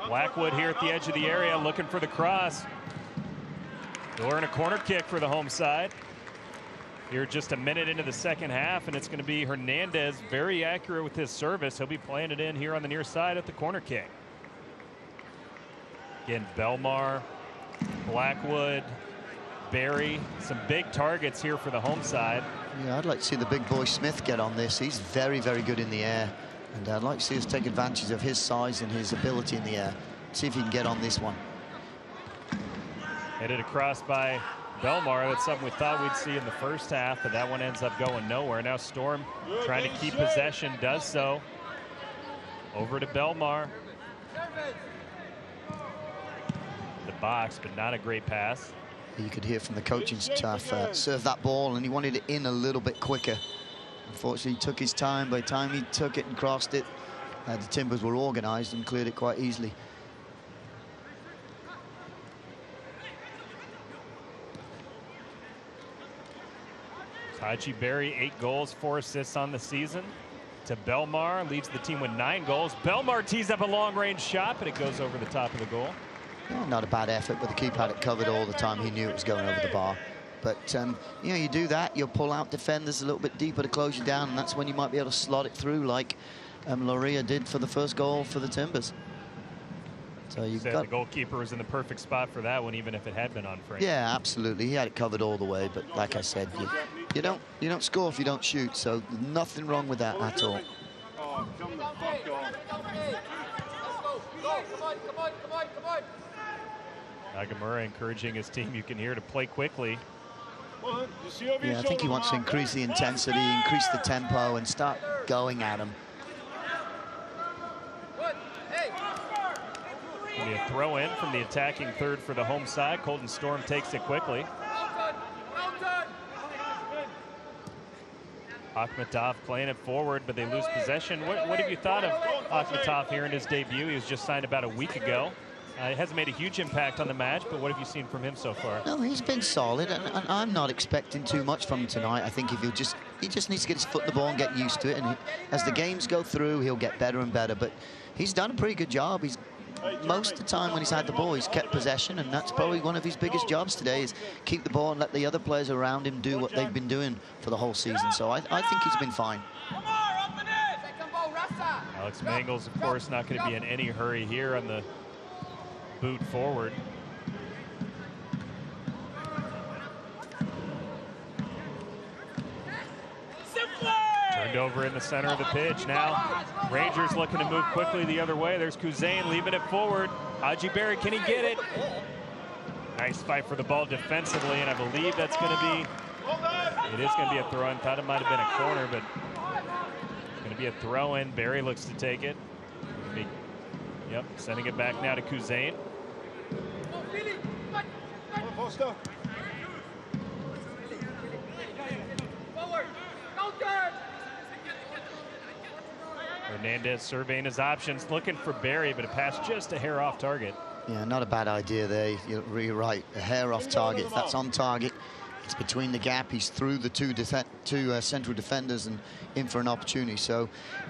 Blackwood here at the edge of the area looking for the cross. We'll earn a corner kick for the home side. Here just a minute into the second half, and it's going to be Hernandez, very accurate with his service. He'll be playing it in here on the near side at the corner kick. Again, Belmar, Blackwood, Berry, some big targets here for the home side.
Yeah, I'd like to see the big boy Smith get on this. He's very, very good in the air, and I'd like to see us take advantage of his size and his ability in the air. See if he can get on this one.
Headed across by Belmar. That's something we thought we'd see in the first half, but that one ends up going nowhere. Now Storm trying to keep possession, does so. Over to Belmar. The box, but not a great pass.
You could hear from the coaching staff, serve that ball, and he wanted it in a little bit quicker. Unfortunately, he took his time. By the time he took it and crossed it, the Timbers were organized and cleared it quite easily.
Haji Berry, 8 goals, 4 assists on the season. To Belmar, leads the team with 9 goals. Belmar tees up a long-range shot, but it goes over the top of the goal.
Oh, not a bad effort, but the keeper had it covered all the time. He knew it was going over the bar. But, you know, you do that, you'll pull out defenders a little bit deeper to close you down, and that's when you might be able to slot it through like Loria did for the first goal for the Timbers. So you've got...
The goalkeeper was in the perfect spot for that one, even if it had been on frame.
Yeah, absolutely. He had it covered all the way, but like I said, you don't score if you don't shoot, so nothing wrong with that at all.
Oh, come the fuck on.
Nagamura encouraging his team, you can hear, to play quickly.
Yeah, I think he wants to increase the intensity, increase the tempo, and start going at him.
Be a throw in from the attacking third for the home side. Colton Storm takes it quickly. Akhmetov playing it forward, but they lose possession. What have you thought of Akhmetov here in his debut? He was just signed about a week ago. It hasn't made a huge impact on the match, but what have you seen from him so far?
No, he's been solid, and I'm not expecting too much from him tonight. I think if he just needs to get his foot in the ball and get used to it, and as the games go through, he'll get better and better. But he's done a pretty good job. Most of the time when he's had the ball, he's kept possession, and that's probably one of his biggest jobs today, is keep the ball and let the other players around him do what they've been doing for the whole season. So I think he's been fine.
Alex Mangels, of course, not going to be in any hurry here on the boot forward. Turned over in the center of the pitch. Now Rangers looking to move quickly the other way. There's Kuzain leaving it forward. Haji Berry, can he get it? Nice fight for the ball defensively, and I believe that's going to be, it is going to be a throw-in. Thought it might have been a corner, but it's going to be a throw-in. Berry looks to take it. Yep, sending it back now to Kuzain. Hernandez surveying his options, looking for Berry, but a pass just a hair off target.
Yeah, not a bad idea there. You're right. A hair off target. If that's on target, it's between the gap. He's through the two central defenders and in for an opportunity. So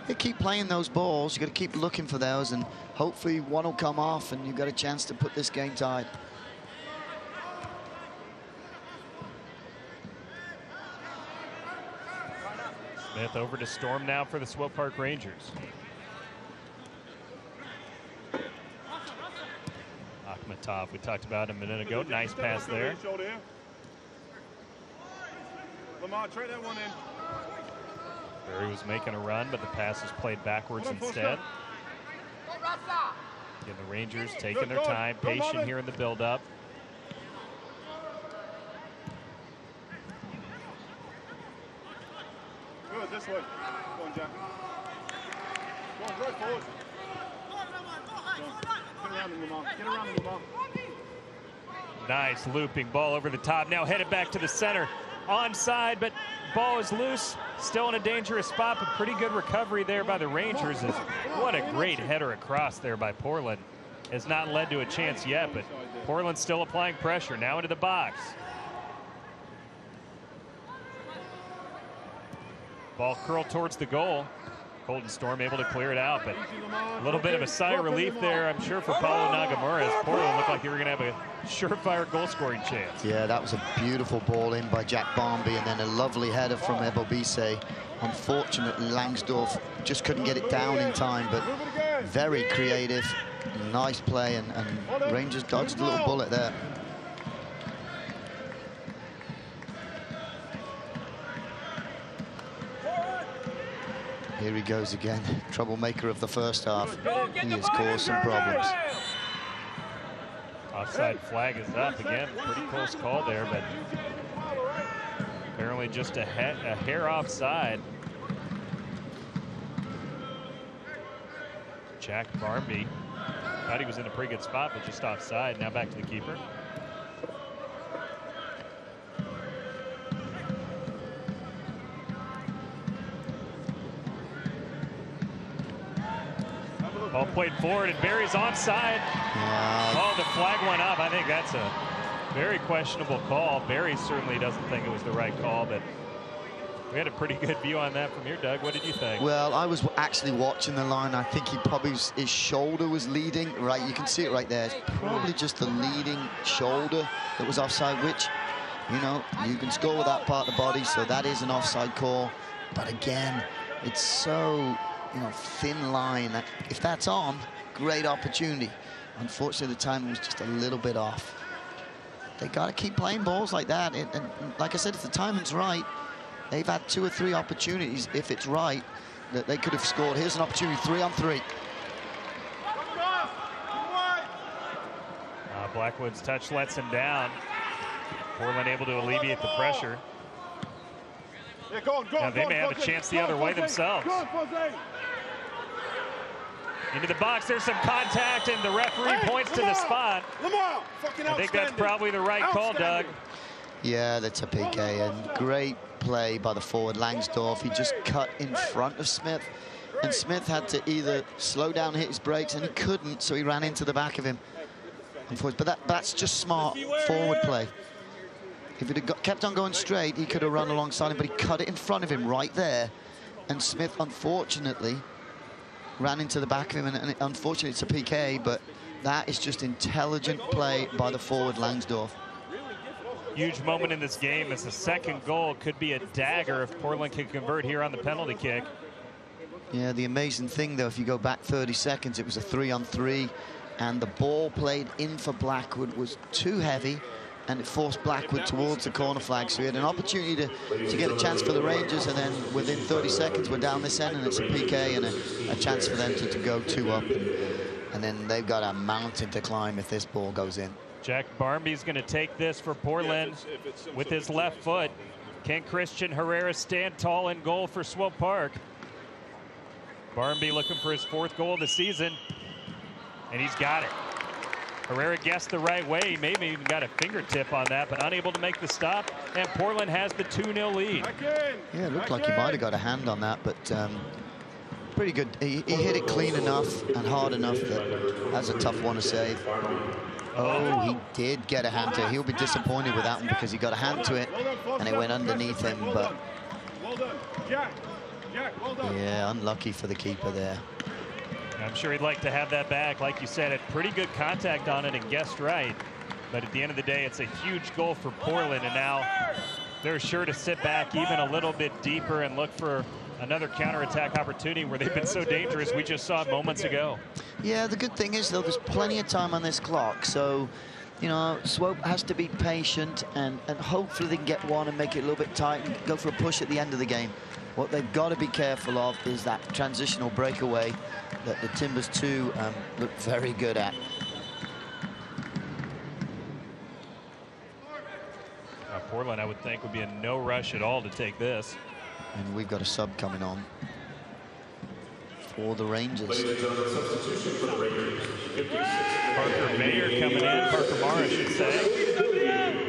you keep playing those balls. You got to keep looking for those, and hopefully one will come off, and you've got a chance to put this game tied.
Smith over to Storm now for the Swope Park Rangers. Akhmatov, we talked about him a minute ago. Nice pass there.
Lamar, trade that one in.
Berry was making a run, but the pass was played backwards instead. Again, the Rangers taking their time, patient here in the build-up.
Good, this way. Go on, Jack. Go on, right forward. Get around him, Lamar. Get around him, Lamar.
Nice looping ball over the top. Now headed back to the center. Onside, but ball is loose. Still in a dangerous spot, but pretty good recovery there by the Rangers. What a great header across there by Portland. Has not led to a chance yet, but Portland's still applying pressure. Now into the box. Ball curled towards the goal. Colton Storm able to clear it out, but a little bit of a sigh of relief there, I'm sure, for Paulo Nagamura, as Portland looked like they were going to have a surefire goal-scoring chance.
Yeah, that was a beautiful ball in by Jack Barmby, and then a lovely header from Ebobisse. Unfortunately, Langsdorff just couldn't get it down in time, but very creative, nice play, and Rangers dodged a little bullet there. Here he goes again, troublemaker of the first half. He has caused some problems.
Offside flag is up again. Pretty close call there, but apparently just a hair offside. Jack Barmby thought he was in a pretty good spot, but just offside. Now back to the keeper. Ball played forward, and Berry's onside. Oh, the flag went up. I think that's a very questionable call. Berry certainly doesn't think it was the right call, but we had a pretty good view on that from here, Doug. What did you think?
Well, I was actually watching the line. I think his shoulder was leading. Right, you can see it right there. It's probably just the leading shoulder that was offside, which, you know, you can score with that part of the body, so that is an offside call. But again, it's so, you know, thin line. That if that's on, great opportunity. Unfortunately, the timing was just a little bit off. They got to keep playing balls like that. And like I said, if the timing's right, they've had 2 or 3 opportunities, if it's right, that they could have scored. Here's an opportunity, 3-on-3.
Blackwood's touch lets him down. Portland able to alleviate the pressure.
Yeah, go on,
now they may have a chance the other way themselves. Into the box, there's some contact, and the referee points to the spot. I think that's probably the right call, Doug.
Yeah, that's a PK, and great play by the forward, Langsdorff. He just cut in front of Smith, and Smith had to either slow down, hit his brakes, and he couldn't, so he ran into the back of him. But that's just smart forward play. If it had kept on going straight, he could have run alongside him, but he cut it in front of him right there, and Smith, unfortunately, ran into the back of him, and unfortunately it's a PK, but that is just intelligent play by the forward, Langsdorff.
Huge moment in this game as the second goal could be a dagger if Portland can convert here on the penalty kick.
Yeah, the amazing thing, though, if you go back 30 seconds, it was a 3-on-3, and the ball played in for Blackwood was too heavy, and it forced Blackwood towards the corner flag. So he had an opportunity to get a chance for the Rangers, and then within 30 seconds, we're down this end, and it's a PK and a chance for them to go 2 up. And then they've got a mountain to climb if this ball goes in.
Jack Barmby's going to take this for Portland with his left foot. Can Christian Herrera stand tall in goal for Swope Park? Barmby looking for his 4th goal of the season, and he's got it. Herrera guessed the right way. He maybe even got a fingertip on that, but unable to make the stop, and Portland has the 2-0 lead.
Yeah, it looked like he might have got a hand on that, but pretty good. He hit it clean enough and hard enough that that's a tough one to save. Oh, he did get a hand to it. He'll be disappointed with that one because he got a hand to it and it went underneath him, but yeah, unlucky for the keeper there.
I'm sure he'd like to have that back. Like you said, had pretty good contact on it and guessed right. But at the end of the day, it's a huge goal for Portland, and now they're sure to sit back even a little bit deeper and look for another counterattack opportunity where they've been so dangerous. We just saw it moments ago.
Yeah, the good thing is, though, there's plenty of time on this clock. So, you know, Swope has to be patient, and hopefully they can get one and make it a little bit tight and go for a push at the end of the game. What they've got to be careful of is that transitional breakaway that the Timbers 2 look very good at.
Portland, I would think, would be in no rush at all to take this.
And we've got a sub coming on for the Rangers.
Parker Mayer coming in, Parker Marr, I should say.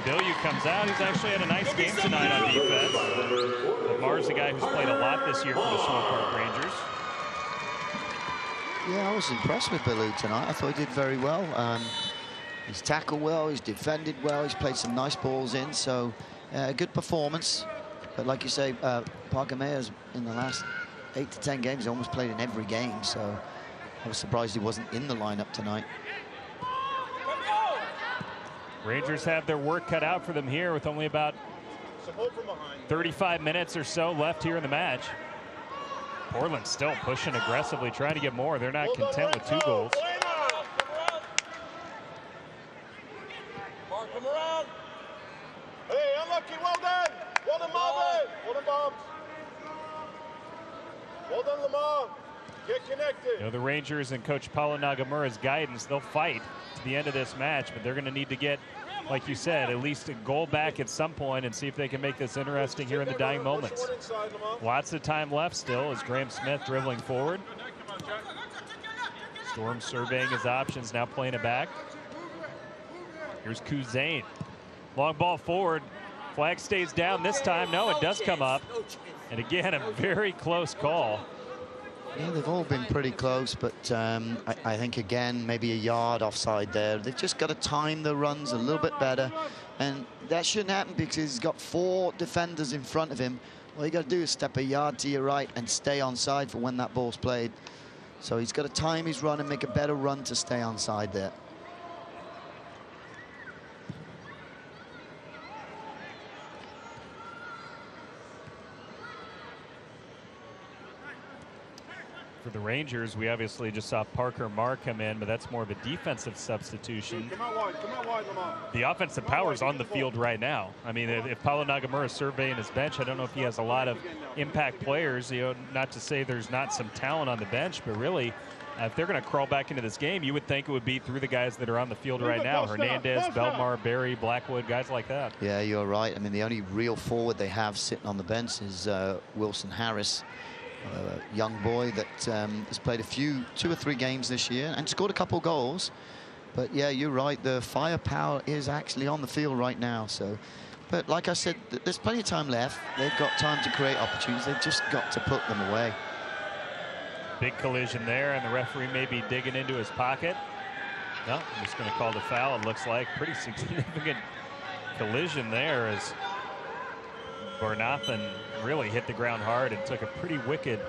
Billieu comes out. He's actually had a nice game tonight on defense. But Marr's the guy who's played a lot this year for the Swope Park Rangers.
Yeah, I was impressed with Billieu tonight. I thought he did very well. He's tackled well, he's defended well, he's played some nice balls in, so a good performance. But like you say, Parker Mayer's in the last 8 to 10 games, he almost played in every game, so I was surprised he wasn't in the lineup tonight.
Rangers have their work cut out for them here with only about 35 minutes or so left here in the match. Portland still pushing aggressively, trying to get more. They're not content with 2 goals.
Mark, come around. Hey, unlucky, well done. Well done, Marvin. Well done, Bob. Well done, Lamar. Get connected.
You know, the Rangers and Coach Paulo Nagamura's guidance, they'll fight to the end of this match, but they're going to need to get, like you said, at least a goal back at some point and see if they can make this interesting here in the dying moments. Lots of time left still as Graham Smith dribbling forward. Storm surveying his options, now playing it back. Here's Kuzain. Long ball forward. Flag stays down this time. No, it does come up. And again, a very close call.
Yeah, they've all been pretty close, but I think, again, maybe a yard offside there. They've just got to time the runs a little bit better, and that shouldn't happen because he's got 4 defenders in front of him. All you got to do is step a yard to your right and stay onside for when that ball's played. So he's got to time his run and make a better run to stay onside there.
For the Rangers, we obviously just saw Parker Marr come in, but that's more of a defensive substitution.
Come out wide, Lamar.
The offensive power is on the field right now. I mean, if Paulo Nagamura is surveying his bench, I don't know if he has a lot of impact players. You know, not to say there's not some talent on the bench, but really, if they're going to crawl back into this game, you would think it would be through the guys that are on the field right now. Hernandez, Belmar, Berry, Blackwood, guys like that.
Yeah, you're right. I mean, the only real forward they have sitting on the bench is Wilson Harris. A young boy that has played 2 or 3 games this year and scored a couple goals. But yeah, you're right, the firepower is actually on the field right now. So, but like I said, there's plenty of time left. They've got time to create opportunities. They've just got to put them away.
Big collision there, and the referee may be digging into his pocket. No, I'm just going to call the foul. It looks like pretty significant collision there as Barnathan really hit the ground hard and took a pretty wicked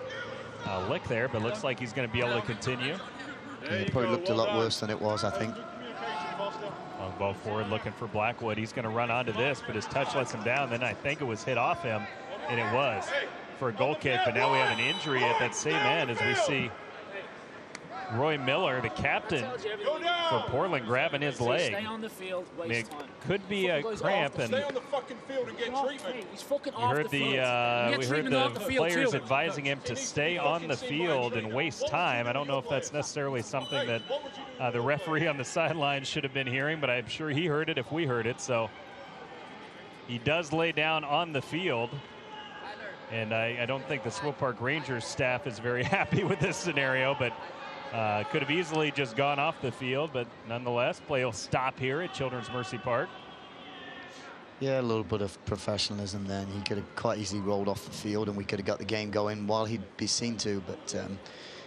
lick there, but looks like he's going to be able to continue.
Yeah, it probably looked a lot worse than it was, I think.
Long ball forward looking for Blackwood. He's going to run onto this, but his touch lets him down. Then I think it was hit off him, and it was. for a goal kick, but now we have an injury at that same end as we see Roy Miller, the captain for Portland, grabbing his leg.
Stay on the field,
I mean, it could be a cramp, and
Stay on the fucking field and get treatment.
we heard the players advising him to stay on the field and waste time. I don't know if that's necessarily something that the referee on the sideline should have been hearing, but I'm sure he heard it if we heard it. So he does lay down on the field, and I don't think the Swope Park Rangers staff is very happy with this scenario, but could have easily just gone off the field, but nonetheless, play will stop here at Children's Mercy Park.
Yeah, a little bit of professionalism then. He could have quite easily rolled off the field and we could have got the game going while he'd be seen to. But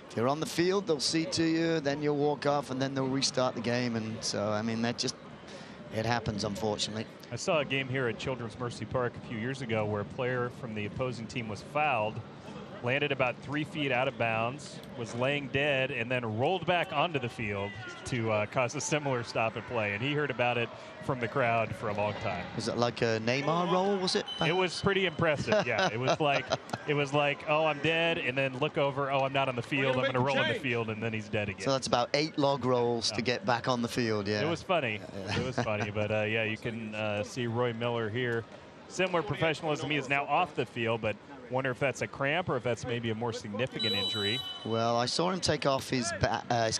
if you're on the field, they'll see to you, then you'll walk off, and then they'll restart the game. And so, I mean, that just, it happens, unfortunately.
I saw a game here at Children's Mercy Park a few years ago where a player from the opposing team was fouled, landed about 3 feet out of bounds, was laying dead, and then rolled back onto the field to cause a similar stop and play. And he heard about it from the crowd for a long time.
Was it like a Neymar roll, was it?
It was pretty impressive, yeah. It was like, oh, I'm dead, and then look over, oh, I'm not on the field, I'm going to roll in the field, and then he's dead again.
So that's about 8 log rolls to get back on the field, yeah.
It was funny. It was funny, but yeah, you can see Roy Miller here. Similar professionalism. He is now off the field, but wonder if that's a cramp or if that's maybe a more significant injury.
Well, I saw him take off his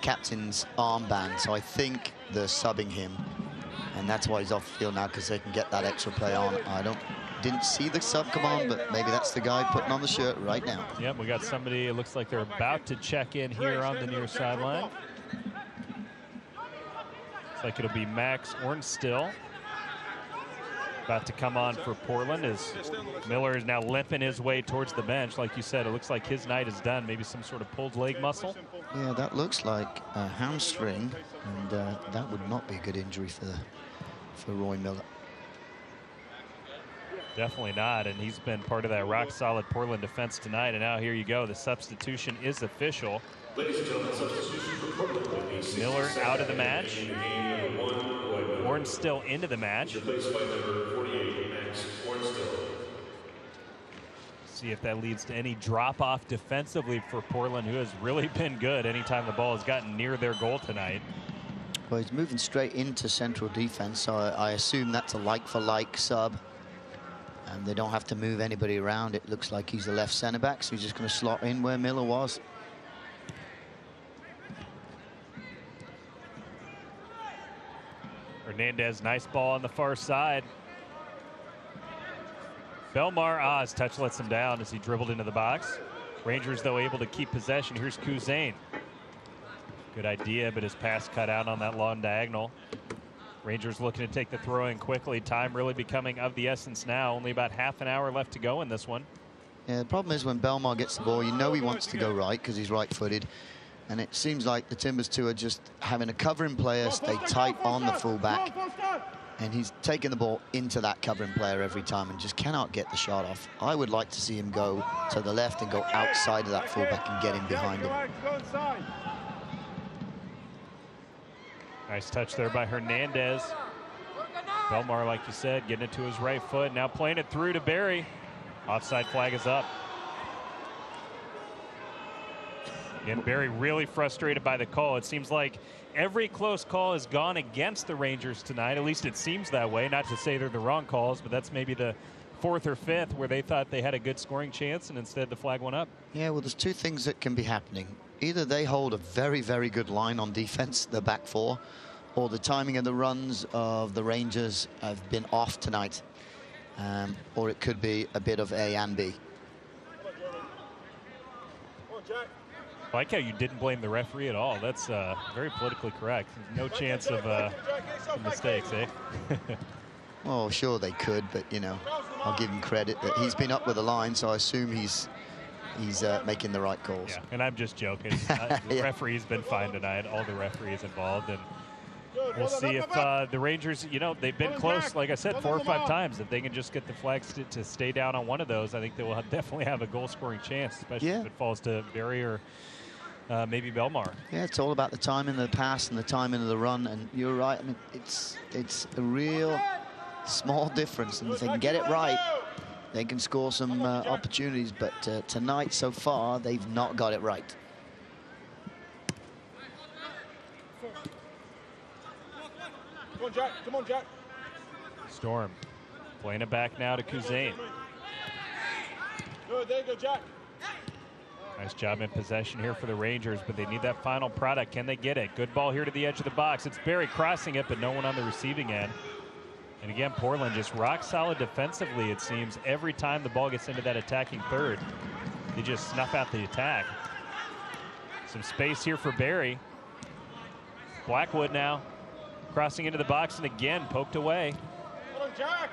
captain's armband, so I think they're subbing him, and that's why he's off the field now, because they can get that extra play on. Didn't see the sub come on, but maybe that's the guy putting on the shirt right now.
Yep, we got somebody, it looks like they're about to check in here on the near sideline. Looks like it'll be Max Ornstill about to come on for Portland, as Miller is now limping his way towards the bench. Like you said, it looks like his night is done. Maybe some sort of pulled leg muscle.
Yeah, that looks like a hamstring, and that would not be a good injury for Roy Miller.
Definitely not, and he's been part of that rock-solid Portland defense tonight. And now here you go. The substitution is official.
Ladies and gentlemen, substitution for Portland.
Miller out of the match. Ornstill into the match.
Replaced by number 48, Max Ornstill.
See if that leads to any drop-off defensively for Portland, who has really been good anytime the ball has gotten near their goal tonight.
Well, he's moving straight into central defense, so I assume that's a like-for-like sub. And they don't have to move anybody around. It looks like he's the left center back, so he's just going to slot in where Miller was.
Hernandez, nice ball on the far side. Belmar, his touch lets him down as he dribbled into the box. Rangers, though, able to keep possession. Here's Kuzain. Good idea, but his pass cut out on that long diagonal. Rangers looking to take the throw in quickly. Time really becoming of the essence now. Only about half an hour left to go in this one.
Yeah, the problem is when Belmar gets the ball, you know he wants to go right because he's right-footed. And it seems like the Timbers too are just having a covering player stay tight on the fullback. And he's taking the ball into that covering player every time and just cannot get the shot off. I would like to see him go to the left and go outside of that fullback and get in behind him.
Nice touch there by Hernandez. Belmar, like you said, getting it to his right foot. Now playing it through to Barry. Offside flag is up. And Barry really frustrated by the call. It seems like every close call has gone against the Rangers tonight. At least it seems that way. Not to say they're the wrong calls, but that's maybe the 4th or 5th where they thought they had a good scoring chance and instead the flag went up.
Yeah, well, there's two things that can be happening. Either they hold a very, very good line on defense, the back four, or the timing of the runs of the Rangers have been off tonight. Or it could be a bit of A and B.
I like how you didn't blame the referee at all. That's very politically correct. No chance of mistakes, eh?
Well, sure they could, but, you know, I'll give him credit that he's been up with the line, so I assume he's making the right calls.
Yeah, and I'm just joking. The referee's been fine tonight, all the referees involved, and we'll see if the Rangers, you know, they've been close, like I said, 4 or 5 times. If they can just get the flags to stay down on one of those, I think they will definitely have a goal-scoring chance, especially if it falls to Barry or maybe Belmar.
Yeah, it's all about the timing of the pass and the timing of the run, and you're right. I mean, it's a real small difference, and if they can get it right, they can score some opportunities, but tonight so far they've not got it right.
Come on, Jack. Come on, Jack.
Storm playing it back now to Kuzain.
Good, there you go, Jack.
Nice job in possession here for the Rangers, but they need that final product. Can they get it? Good ball here to the edge of the box. It's Barry crossing it, but no one on the receiving end. And again, Portland just rock solid defensively, it seems. Every time the ball gets into that attacking third, they just snuff out the attack. Some space here for Barry. Blackwood now crossing into the box and again poked away.
Come on, Jack.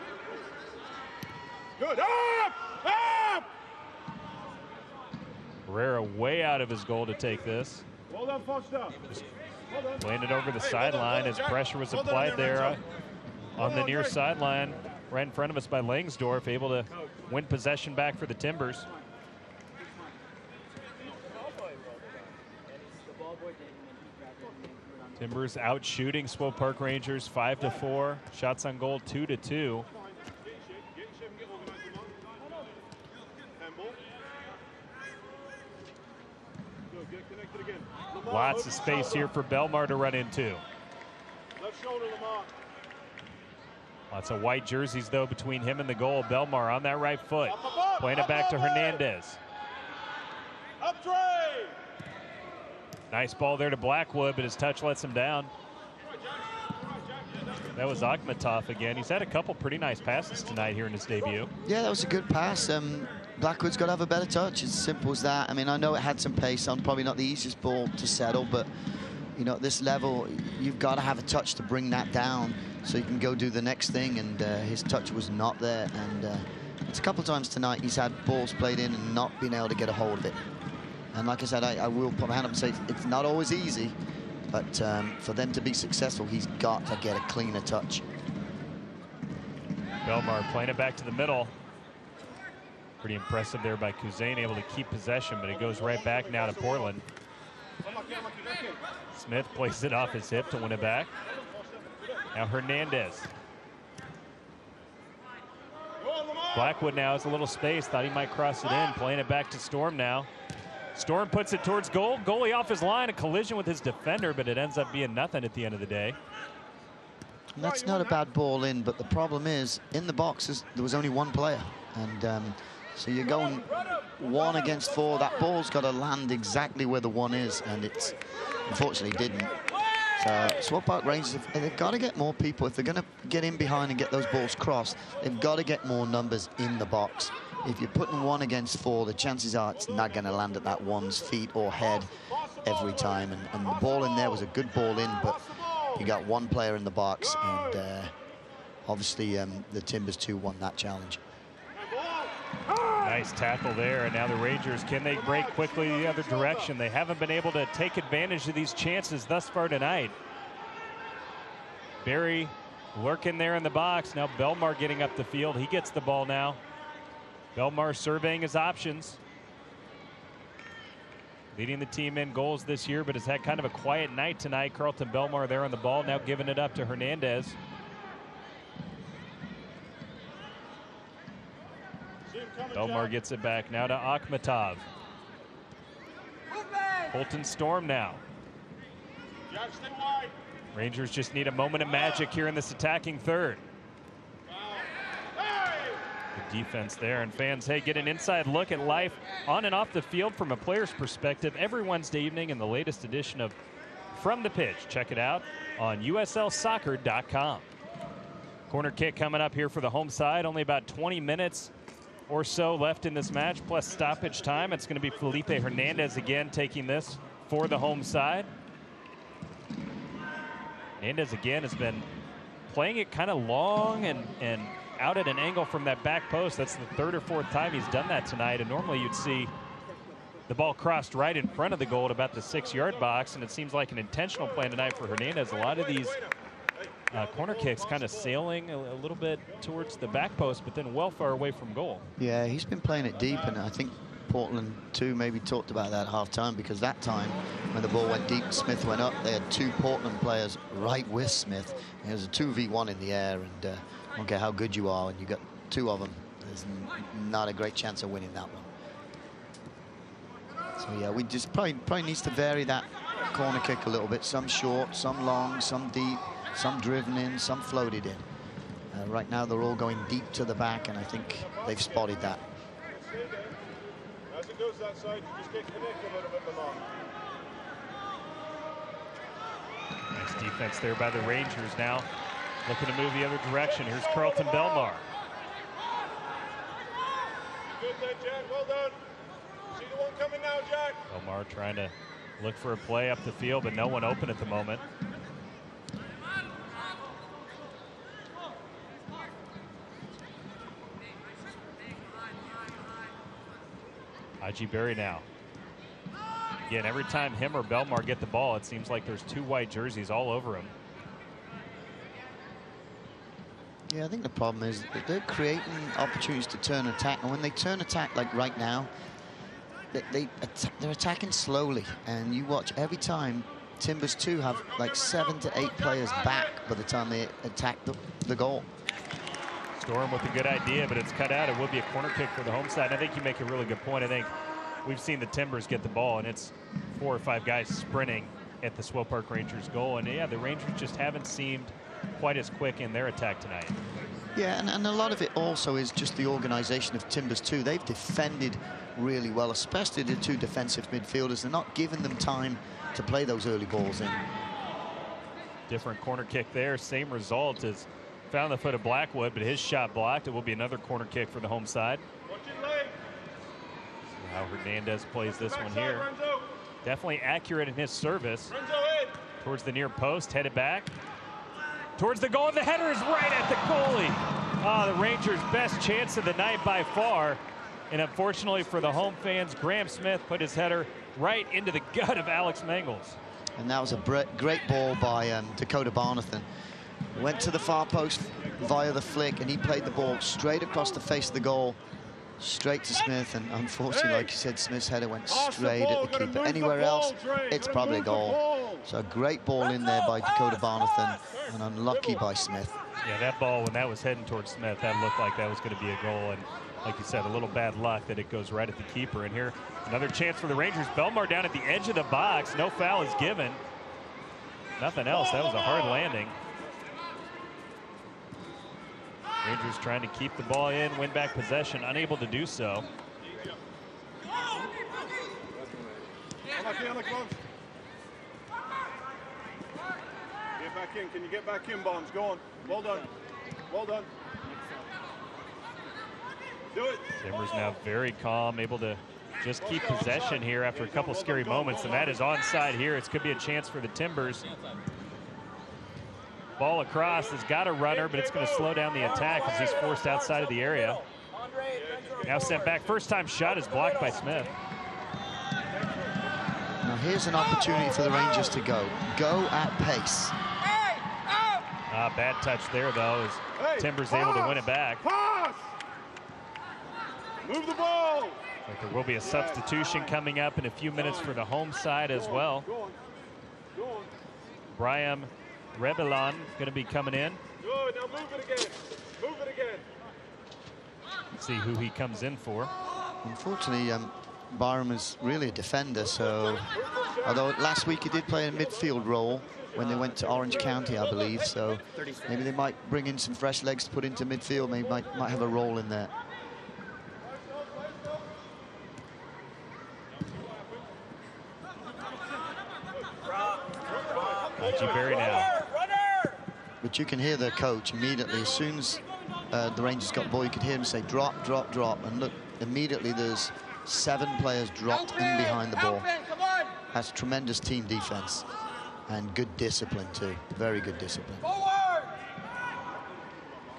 Good. Up! Up!
Herrera way out of his goal to take this.
Well done, Foster.
Playing it over the sideline as pressure was applied there on the near sideline, right in front of us by Langsdorf, able to win possession back for the Timbers. Timbers out shooting Swope Park Rangers 5-4. Shots on goal 2-2. Lots of space here for Belmar to run into.
Left shoulder, Lamar.
Lots of white jerseys, though, between him and the goal. Belmar on that right foot. Playing it back to Hernandez.
Up three.
Nice ball there to Blackwood, but his touch lets him down. That was Akhmatov again. He's had a couple pretty nice passes tonight here in his debut.
Yeah, that was a good pass. Blackwood's got to have a better touch. It's as simple as that. I mean, I know it had some pace on, probably not the easiest ball to settle, but you know, at this level, you've got to have a touch to bring that down so you can go do the next thing, and his touch was not there. And it's a couple of times tonight he's had balls played in and not been able to get a hold of it. And like I said, I will put my hand up and say it's not always easy, but for them to be successful, he's got to get a cleaner touch.
Belmar playing it back to the middle. Pretty impressive there by Kuzain, able to keep possession, but it goes right back now to Portland. Smith plays it off his hip to win it back. Now Hernandez. Blackwood now has a little space, thought he might cross it in, playing it back to Storm now. Storm puts it towards goal. Goalie off his line, a collision with his defender, but it ends up being nothing at the end of the day.
And that's not a bad ball in, but the problem is, in the boxes, there was only one player. And so you're going 1 against 4. That ball's got to land exactly where the 1 is, and it's unfortunately didn't. So Swope Park Rangers, they've got to get more people. If they're going to get in behind and get those balls crossed, they've got to get more numbers in the box. If you're putting 1 against 4, the chances are it's not going to land at that 1's feet or head every time. And the ball in there was a good ball in, but you got 1 player in the box, and obviously the Timbers 2 won that challenge.
Nice tackle there, and now the Rangers, can they break quickly the other direction? They haven't been able to take advantage of these chances thus far tonight. Barry lurking there in the box. Now Belmar getting up the field. He gets the ball now. Belmar surveying his options. Leading the team in goals this year, but has had kind of a quiet night tonight. Carlton Belmar there on the ball, now giving it up to Hernandez. Belmar gets it back now to Akhmatov. Holton Storm now. Rangers just need a moment of magic here in this attacking third. Good defense there, and fans, hey, get an inside look at life on and off the field from a player's perspective every Wednesday evening in the latest edition of From the Pitch. Check it out on uslsoccer.com. Corner kick coming up here for the home side. Only about 20 minutes or so left in this match, plus stoppage time. It's going to be Felipe Hernandez again taking this for the home side. Hernandez again has been playing it kind of long and out at an angle from that back post. That's the 3rd or 4th time he's done that tonight, and normally you'd see the ball crossed right in front of the goal at about the 6-yard box, and it seems like an intentional play tonight for Hernandez. A lot of these corner kicks kind of sailing a little bit towards the back post, but then well far away from goal.
Yeah, he's been playing it deep, and I think Portland too maybe talked about that at half-time, because that time when the ball went deep, Smith went up, they had 2 Portland players right with Smith. It was a 2v1 in the air, and I don't care how good you are, when you got 2 of them, there's not a great chance of winning that one. So yeah, we just probably needs to vary that corner kick a little bit. Some short, some long, some deep, some driven in, some floated in. Right now they're all going deep to the back, and I think they've spotted that.
As it goes that side, you just get connected a little bit more.
Nice defense there by the Rangers now. Looking to move the other direction. Here's Carlton Belmar.
Good there, Jack. Well done. See the one coming now, Jack.
Belmar trying to look for a play up the field, but no one open at the moment. Haji Berry now. Again, every time him or Belmar get the ball, it seems like there's two white jerseys all over him.
Yeah, I think the problem is that they're creating opportunities to turn attack, and when they turn attack like right now, they're attacking slowly, and you watch every time Timbers 2 have like 7 to 8 players back by the time they attack the goal.
Storm with a good idea, but it's cut out. It will be a corner kick for the home side. I think you make a really good point. I think we've seen the Timbers get the ball, and it's 4 or 5 guys sprinting at the Swope Park Rangers goal. And yeah, the Rangers just haven't seemed quite as quick in their attack tonight.
Yeah, and a lot of it also is just the organization of Timbers 2. They've defended really well, especially the 2 defensive midfielders. They're not giving them time to play those early balls in.
Different corner kick there. Same result as found the foot of Blackwood, but his shot blocked. It will be another corner kick for the home side. See how Hernandez plays this one here. Definitely accurate in his service. Towards the near post, headed back. Towards the goal, and the header is right at the goalie. The Rangers' best chance of the night by far. And unfortunately for the home fans, Graham Smith put his header right into the gut of Alex Mangles.
And that was a great ball by Dakota Barnathan. Went to the far post via the flick, and he played the ball straight across the face of the goal, straight to Smith, and unfortunately, like you said, Smith's header went straight at the keeper. Anywhere else, it's probably a goal. So a great ball in there by Dakota Barnathan, and unlucky by Smith.
Yeah, that ball, when that was heading towards Smith, that looked like that was going to be a goal, and like you said, a little bad luck that it goes right at the keeper. And here, another chance for the Rangers. Belmar down at the edge of the box. No foul is given. Nothing else. That was a hard landing. Rangers trying to keep the ball in, win back possession, unable to do so.
Get back in. Can you get back in, Bonds? Go on. Well done. Well done. Do it.
Timbers now very calm, able to just keep possession here after a couple scary moments, and that is onside here. It could be a chance for the Timbers. Ball across, has got a runner, but it's going to slow down the attack as he's forced outside of the area. Now sent back. First time shot is blocked by Smith.
Now here's an opportunity for the Rangers to go at pace.
Bad touch there, though, as Timbers able to win it back.
Move the ball.
But there will be a substitution coming up in a few minutes for the home side as well. Brian Rebelon going to be coming in.
Good, now move it again. Move it again.
Let's see who he comes in for.
Unfortunately, Byram is really a defender, so although last week he did play a midfield role when they went to Orange County, I believe, so maybe they might bring in some fresh legs to put into midfield. Maybe might have a role in there.
Berry now.
But you can hear the coach immediately. As soon as the Rangers got the ball, you could hear him say, drop, drop, drop. And look, immediately there's 7 players dropped in behind the ball. That's tremendous team defense and good discipline too. Very good discipline.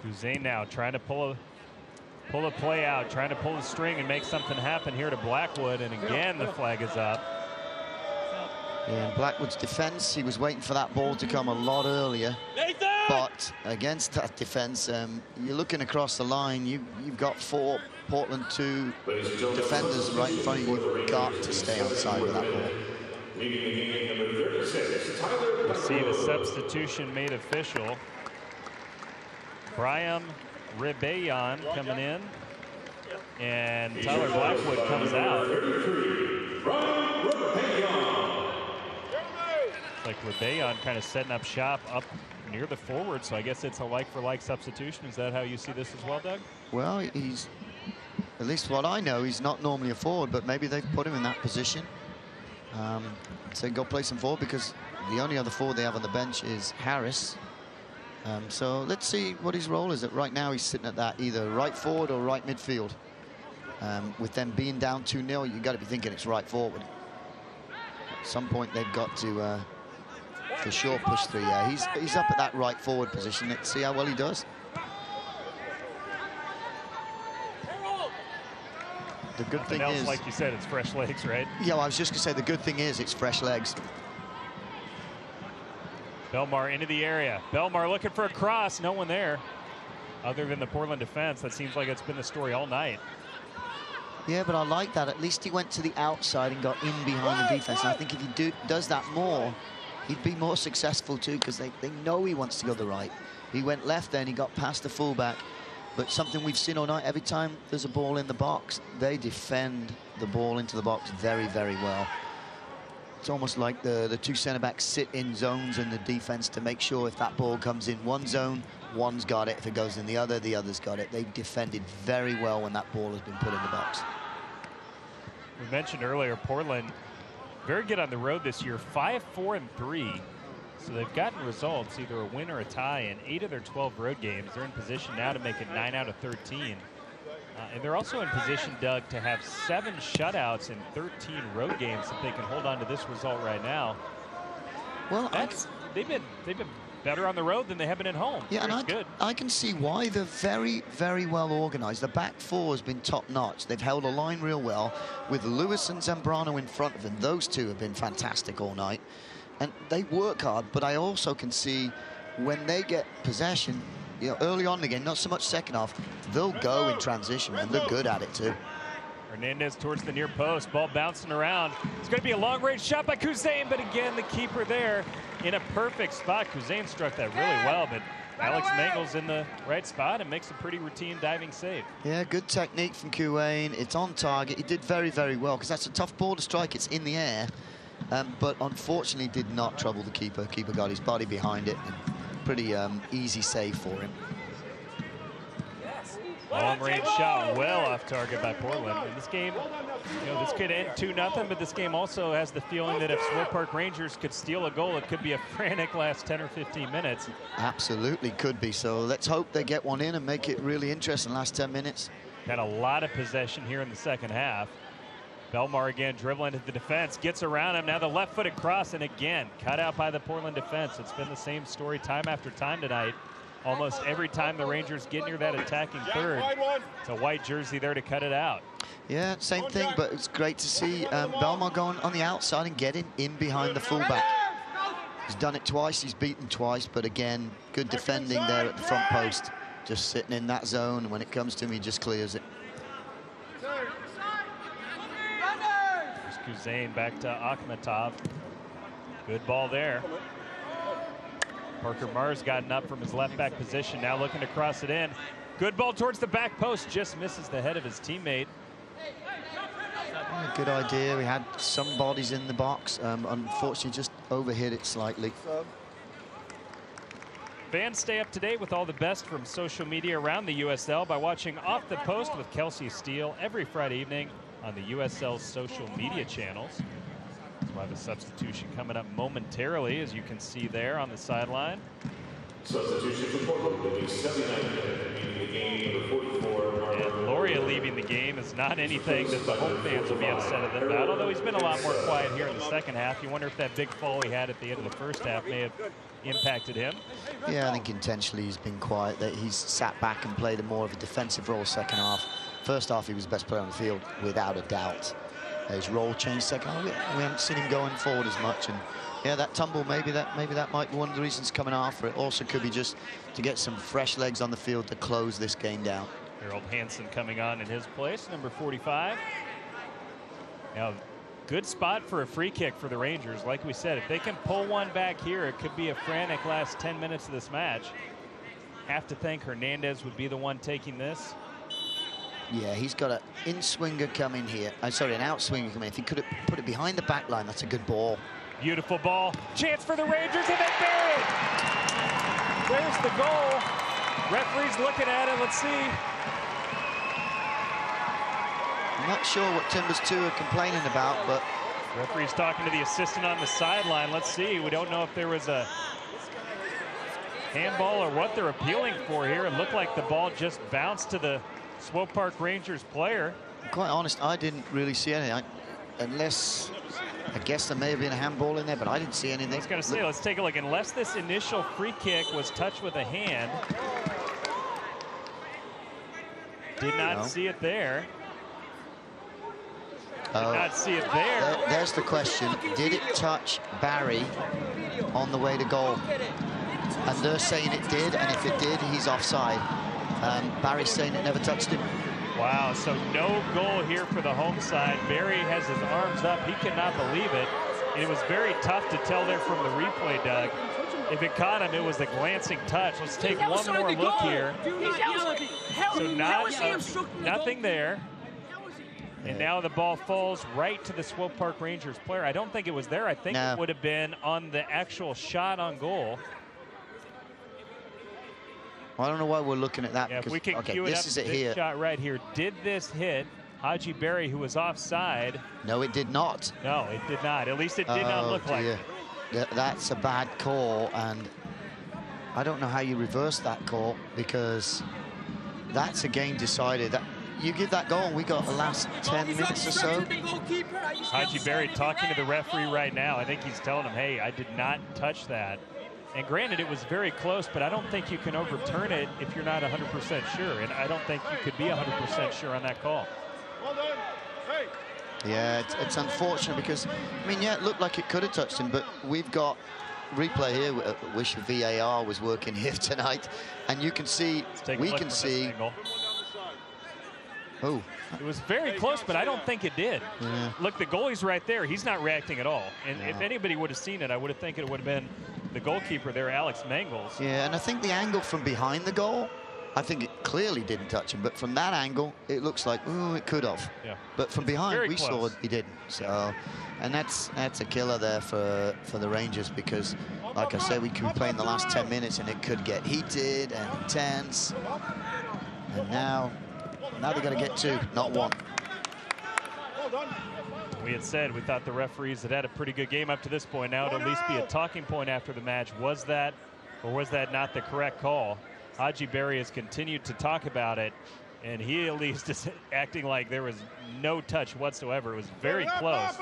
Cousin now trying to pull a play out, trying to pull the string and make something happen here to Blackwood. And again, the flag is up.
Yeah, in Blackwood's defense, he was waiting for that ball to come a lot earlier. But against that defense, you're looking across the line, you've got 4 Portland 2 defenders right in front of you. You've got to stay outside with that ball.
We'll see the substitution made official. Brian Rebellion coming in. And Tyler Blackwood comes out. It's like Rebellion kind of setting up shop up near the forward, so I guess it's a like-for-like substitution. Is that how you see this as well, Doug?
Well, he's, at least what I know, he's not normally a forward, but maybe they've put him in that position. So go play some forward, because the only other forward they have on the bench is Harris. So let's see what his role is. Right now he's sitting at that either right forward or right midfield. With them being down 2-0, you've got to be thinking it's right forward. At some point they've got to for sure push through. Yeah, he's up at that right forward position. Let's see how well he does. The good thing is,
like you said, it's fresh legs, right?
Yeah, well, I was just gonna say the good thing is it's fresh legs.
Belmar into the area. Belmar looking for a cross. No one there other than the Portland defense. That seems like it's been the story all night.
Yeah, but I like that. At least he went to the outside and got in behind the defense. And I think if he does that more, he'd be more successful too, because they know he wants to go the right. He went left then, he got past the fullback. But something we've seen all night, every time there's a ball in the box, they defend the ball into the box very, very well. It's almost like the two centre-backs sit in zones in the defense to make sure if that ball comes in one zone, one's got it. If it goes in the other's got it. They've defended very well when that ball has been put in the box.
We mentioned earlier, Portland, very good on the road this year, 5-4-3. So they've gotten results, either a win or a tie, in 8 of their 12 road games. They're in position now to make it 9 out of 13. And they're also in position, Doug, to have 7 shutouts in 13 road games if they can hold on to this result right now.
Well,
they've been better on the road than they have been at home.
Yeah,
That's
and
good.
I can see why. They're very, very well organized. The back four has been top-notch. They've held a line real well with Lewis and Zambrano in front of them. Those two have been fantastic all night. And they work hard, but I also can see when they get possession, you know, early on in the game, not so much second half, they'll go in transition, and they're good at it too.
Hernandez towards the near post, ball bouncing around. It's going to be a long-range shot by Kuzain, but again, the keeper there in a perfect spot. Kuzain struck that really well, but Alex Mangel's in the right spot and makes a pretty routine diving save.
Yeah, good technique from Kuzain. It's on target. He did very, very well, because that's a tough ball to strike. It's in the air. But unfortunately did not trouble the keeper. Keeper got his body behind it. And pretty easy save for him.
Long range shot well off target by Portland. And this game, you know, this could end 2-0, but this game also has the feeling that if Swope Park Rangers could steal a goal, it could be a frantic last 10 or 15 minutes.
Absolutely could be. So let's hope they get one in and make it really interesting last 10 minutes.
Got a lot of possession here in the second half. Belmar again dribbling into the defense, gets around him. Now the left-footed cross, and again, cut out by the Portland defense. It's been the same story time after time tonight. Almost every time the Rangers get near that attacking third, it's a white jersey there to cut it out.
Yeah, same thing, but it's great to see Belmar going on the outside and getting in behind the fullback. He's done it twice, he's beaten twice, but again, good defending there at the front post. Just sitting in that zone, and when it comes to him, he just clears it.
Kuzain back to Akhmatov. Good ball there. Parker Mars gotten up from his left back position, now looking to cross it in. Good ball towards the back post, just misses the head of his teammate.
Yeah, good idea. We had some bodies in the box. Unfortunately, just overhit it slightly.
Fans stay up to date with all the best from social media around the USL by watching Off the Post with Kelsey Steele every Friday evening on the USL social media channels. So we'll have a substitution coming up momentarily, as you can see there on the sideline.
Substitution for Portland will be 79 leaving the game, number 44.
And Loria leaving the game is not anything that the home fans will be upset about, although he's been a lot more quiet here in the second half. You wonder if that big fall he had at the end of the first half may have impacted him.
Yeah, I think intentionally he's been quiet. That he's sat back and played a more of a defensive role second half. First half, he was the best player on the field, without a doubt. His role changed second half. We haven't seen him going forward as much. And yeah, that tumble, maybe that might be one of the reasons coming after it. Also could be just to get some fresh legs on the field to close this game down.
Harold Hansen coming on in his place, number 45. Now, good spot for a free kick for the Rangers. Like we said, if they can pull one back here, it could be a frantic last 10 minutes of this match. Have to think Hernandez would be the one taking this.
Yeah, he's got an in-swinger coming here. Sorry, an out-swinger coming. If he could have put it behind the back line, that's a good ball.
Beautiful ball. Chance for the Rangers, and they bury it. There's the goal. Referee's looking at it. Let's see.
I'm not sure what Timbers 2 are complaining about, but...
Referee's talking to the assistant on the sideline. Let's see. We don't know if there was a handball or what they're appealing for here. It looked like the ball just bounced to the Swope Park Rangers player.
I'm quite honest, I didn't really see anything. Unless... I guess there may have been a handball in there, but I didn't see anything.
I was going to say, let's take a look. Unless this initial free kick was touched with a hand. Did not see it there. Did not see it there.
There's the question. Did it touch Barry on the way to goal? And they're saying it did, and if it did, he's offside. Barry's saying it never touched him.
Wow, so no goal here for the home side. Barry has his arms up. He cannot believe it. And it was very tough to tell there from the replay, Doug. If it caught him, it was a glancing touch. Let's take one more look here. So nothing there. And now the ball falls right to the Swope Park Rangers player. I don't think it was there. I think it would have been on the actual shot on goal.
I don't know why we're looking at that.
Yeah, if we can cue it up, this shot right here. Did this hit Haji Berry, who was offside?
No, it did not.
No, it did not. At least it did not look like it.
That's a bad call, and I don't know how you reverse that call, because that's a game decided. You give that goal, and we got the last 10 minutes or so.
Haji Berry talking to the referee right now. I think he's telling him, hey, I did not touch that. And granted, it was very close, but I don't think you can overturn it if you're not 100% sure. And I don't think you could be 100% sure on that call.
Yeah, it's unfortunate because, I mean, yeah, it looked like it could have touched him, but we've got replay here. I wish VAR was working here tonight. And you can see, we can see. Oh.
It was very close, but I don't think it did.
Yeah.
Look, the goalie's right there. He's not reacting at all. And if anybody would have seen it, I would have think it would have been the goalkeeper there, Alex Mangles.
Yeah, and I think the angle from behind the goal, I think it clearly didn't touch him. But from that angle, it looks like, ooh, it could have.
Yeah.
But from behind, we saw he didn't. So, and that's a killer there for the Rangers, because, like I said, we could be playing the last 10 minutes and it could get heated and intense. And now they got to get two, not one.
We had said we thought the referees had a pretty good game up to this point. Now it'll at least be a talking point after the match. Was that, or was that not the correct call? Haji Berry has continued to talk about it, and he at least is acting like there was no touch whatsoever. It was very close.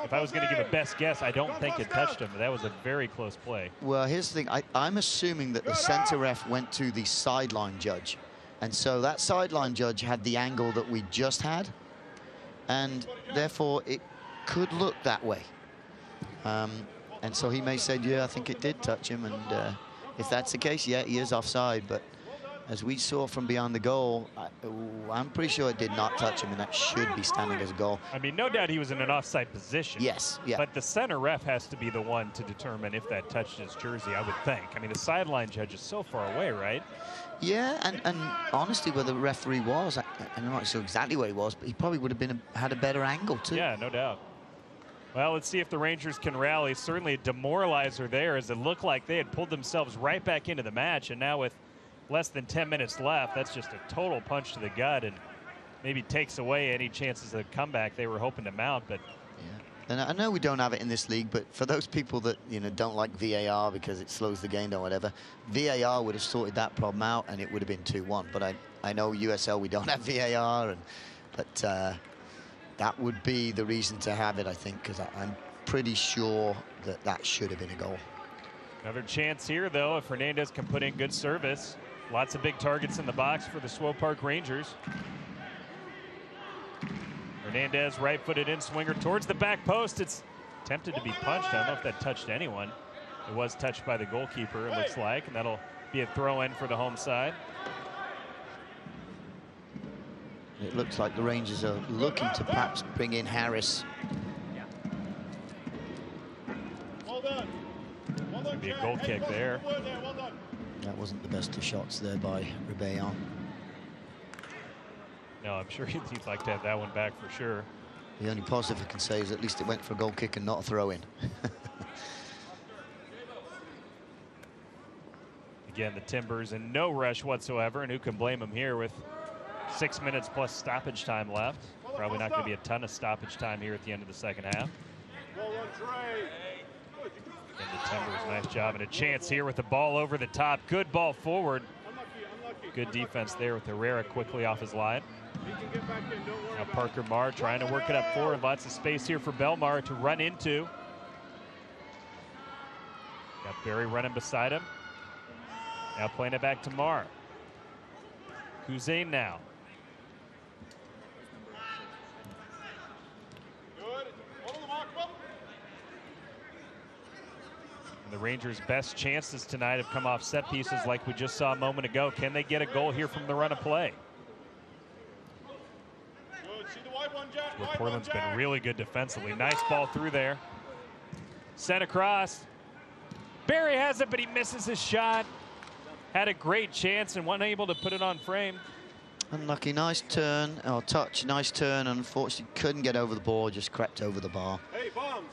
If I was going to give a best guess, I don't think it touched him, but that was a very close play.
Well, here's the thing. I'm assuming that the center ref went to the sideline judge. And so that sideline judge had the angle that we just had, and therefore it could look that way. And so he may say, yeah, I think it did touch him. And if that's the case, yeah, he is offside. But as we saw from beyond the goal, I'm pretty sure it did not touch him, and that should be standing as a goal.
I mean, no doubt he was in an offside position.
Yes, yeah.
But the center ref has to be the one to determine if that touched his jersey, I would think. I mean, the sideline judge is so far away, right?
Yeah, and honestly, where the referee was, I'm not sure exactly where he was, but he probably would have had a better angle too.
Yeah, no doubt. Well, let's see if the Rangers can rally. Certainly a demoralizer there, as it looked like they had pulled themselves right back into the match, and now with less than 10 minutes left, that's just a total punch to the gut and maybe takes away any chances of a comeback they were hoping to mount. But
and I know we don't have it in this league, but for those people that, you know, don't like VAR because it slows the game down or whatever, VAR would have sorted that problem out and it would have been 2-1. But I know USL, we don't have VAR, but that would be the reason to have it, I think, because I'm pretty sure that should have been a goal.
Another chance here, though, if Hernandez can put in good service. Lots of big targets in the box for the Swope Park Rangers. Hernandez, right-footed in-swinger towards the back post. It's tempted to be punched. I don't know if that touched anyone. It was touched by the goalkeeper, it looks like, and that'll be a throw-in for the home side.
It looks like the Rangers are looking to perhaps bring in Harris.
Could be a goal kick there.
That wasn't the best of shots there by Rebellon.
No, I'm sure he'd like to have that one back for sure.
The only positive I can say is at least it went for a goal kick and not a throw-in.
Again, the Timbers in no rush whatsoever, and who can blame them here with 6 minutes plus stoppage time left. Probably not going to be a ton of stoppage time here at the end of the second half. And the Timbers, nice job, and a chance here with the ball over the top. Good ball forward. Good defense there with Herrera quickly off his line. Now Parker Marr trying to work it up forward. Lots of space here for Belmar to run into. Got Barry running beside him. Now playing it back to Marr. Kuzain now. And the Rangers' best chances tonight have come off set pieces like we just saw a moment ago. Can they get a goal here from the run of play? Where Portland's been really good defensively. Nice ball through there. Sent across. Barry has it, but he misses his shot. Had a great chance and wasn't able to put it on frame.
Unlucky, nice turn, or touch, nice turn. Unfortunately, couldn't get over the ball, just crept over the bar.
Hey, bombs.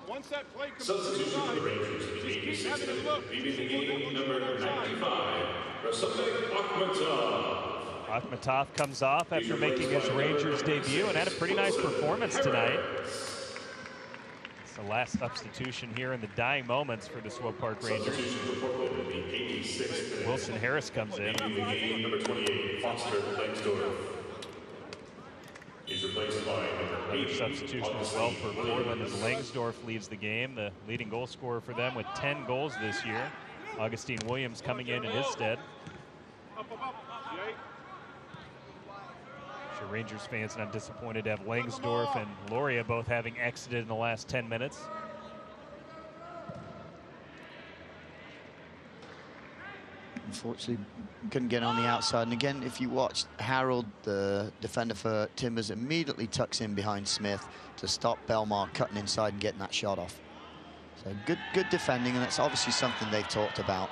Once that play comes
Substitution for the Rangers, the 86th minute, leaving the game, number 95, Rasul Akhmatov.
Akhmatov comes off after making his Rangers debut and had a pretty nice performance tonight. It's the last substitution here in the dying moments for the Swope Park Rangers. Wilson Harris comes in.
Number 28, Foster Langsdorff. He's replaced by number 8.
Another substitution as well for Portland as Langsdorff leads the game, the leading goal scorer for them with 10 goals this year. Augustine Williams coming in his stead. Sure, Rangers fans not disappointed to have Langsdorff and Loria both having exited in the last 10 minutes.
Unfortunately, couldn't get on the outside. And again, if you watched, Harold, the defender for Timbers, immediately tucks in behind Smith to stop Belmar cutting inside and getting that shot off. So good defending, and that's obviously something they've talked about.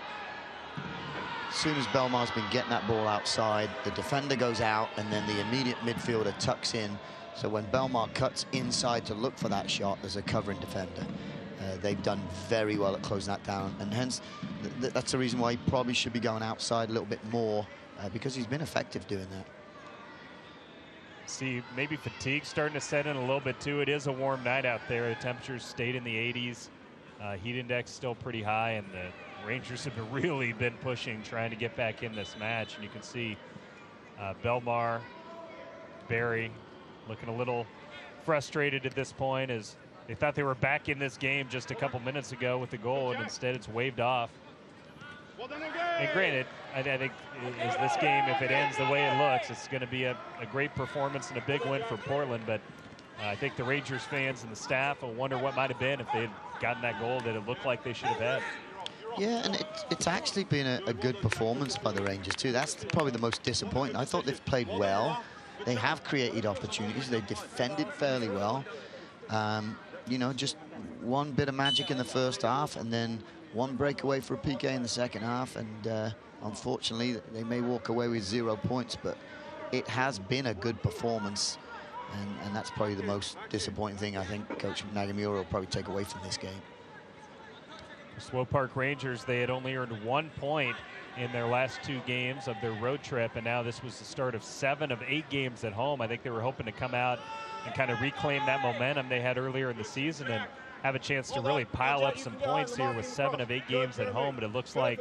As soon as Belmar's been getting that ball outside, the defender goes out, and then the immediate midfielder tucks in. So when Belmar cuts inside to look for that shot, there's a covering defender. They've done very well at closing that down, and hence that's the reason why he probably should be going outside a little bit more, because he's been effective doing that.
See, maybe fatigue starting to set in a little bit too. It is a warm night out there. The temperatures stayed in the 80s. Heat index still pretty high, and the Rangers have really been pushing, trying to get back in this match. And you can see Belmar, Barry looking a little frustrated at this point as they thought they were back in this game just a couple minutes ago with the goal, and instead it's waved off. And granted, I think is this game, if it ends the way it looks, it's going to be a great performance and a big win for Portland. But I think the Rangers fans and the staff will wonder what might have been if they had gotten that goal that it looked like they should have had.
Yeah, and it's actually been a good performance by the Rangers too. That's probably the most disappointing. I thought they've played well. They have created opportunities. They defended fairly well. You know, just one bit of magic in the first half, and then one breakaway for a PK in the second half, and unfortunately they may walk away with 0 points, but it has been a good performance, and that's probably the most disappointing thing I think Coach Nagamura will probably take away from this game.
The Swope Park Rangers, they had only earned 1 point in their last 2 games of their road trip, and now this was the start of 7 of 8 games at home. I think they were hoping to come out and kind of reclaim that momentum they had earlier in the season and have a chance to really pile up some points here with 7 of 8 games at home. But it looks like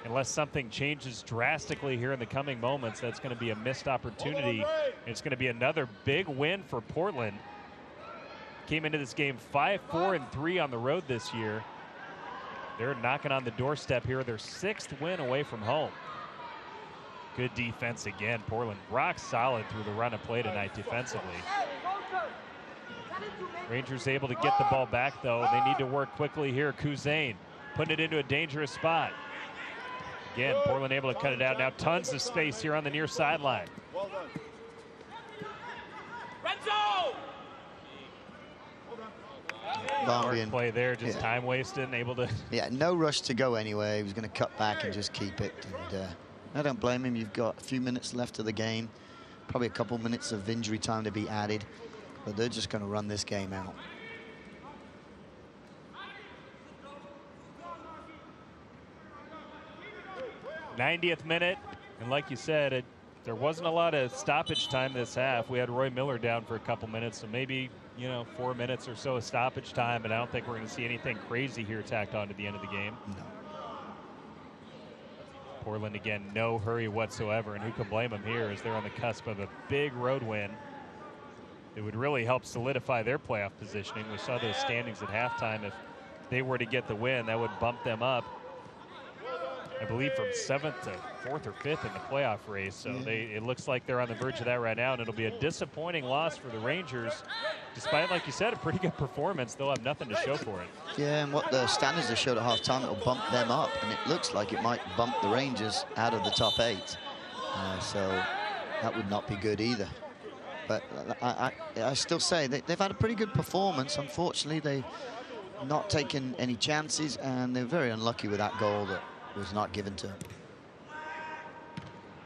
unless something changes drastically here in the coming moments, that's going to be a missed opportunity. It's going to be another big win for Portland. Came into this game 5-4-3 on the road this year. They're knocking on the doorstep here. Their 6th win away from home. Good defense again. Portland rock solid through the run of play tonight defensively. Rangers able to get the ball back, though. They need to work quickly here. Kuzain putting it into a dangerous spot. Again, Portland able to cut it out. Now tons of space here on the near sideline.
Well done.
Barbian,
play there, just time wasted and able to.
Yeah, no rush to go anyway. He was going to cut back and just keep it. And I don't blame him. You've got a few minutes left of the game. Probably a couple minutes of injury time to be added, but they're just going to run this game out.
'90th minute, and like you said, there wasn't a lot of stoppage time this half. We had Roy Miller down for a couple minutes, so maybe, you know, 4 minutes or so of stoppage time, but I don't think we're going to see anything crazy here tacked on to the end of the game.
No.
Portland, again, no hurry whatsoever, and who can blame them here as they're on the cusp of a big road win. It would really help solidify their playoff positioning. We saw those standings at halftime. If they were to get the win, that would bump them up, I believe, from 7th to 4th or 5th in the playoff race. So it looks like they're on the verge of that right now, and it'll be a disappointing loss for the Rangers. Despite, like you said, a pretty good performance, they'll have nothing to show for it.
Yeah, and what the standards have showed at halftime, it'll bump them up, and it looks like it might bump the Rangers out of the top 8. So that would not be good either. But I still say they've had a pretty good performance. Unfortunately, they've not taken any chances, and they're very unlucky with that goal that was not given to him.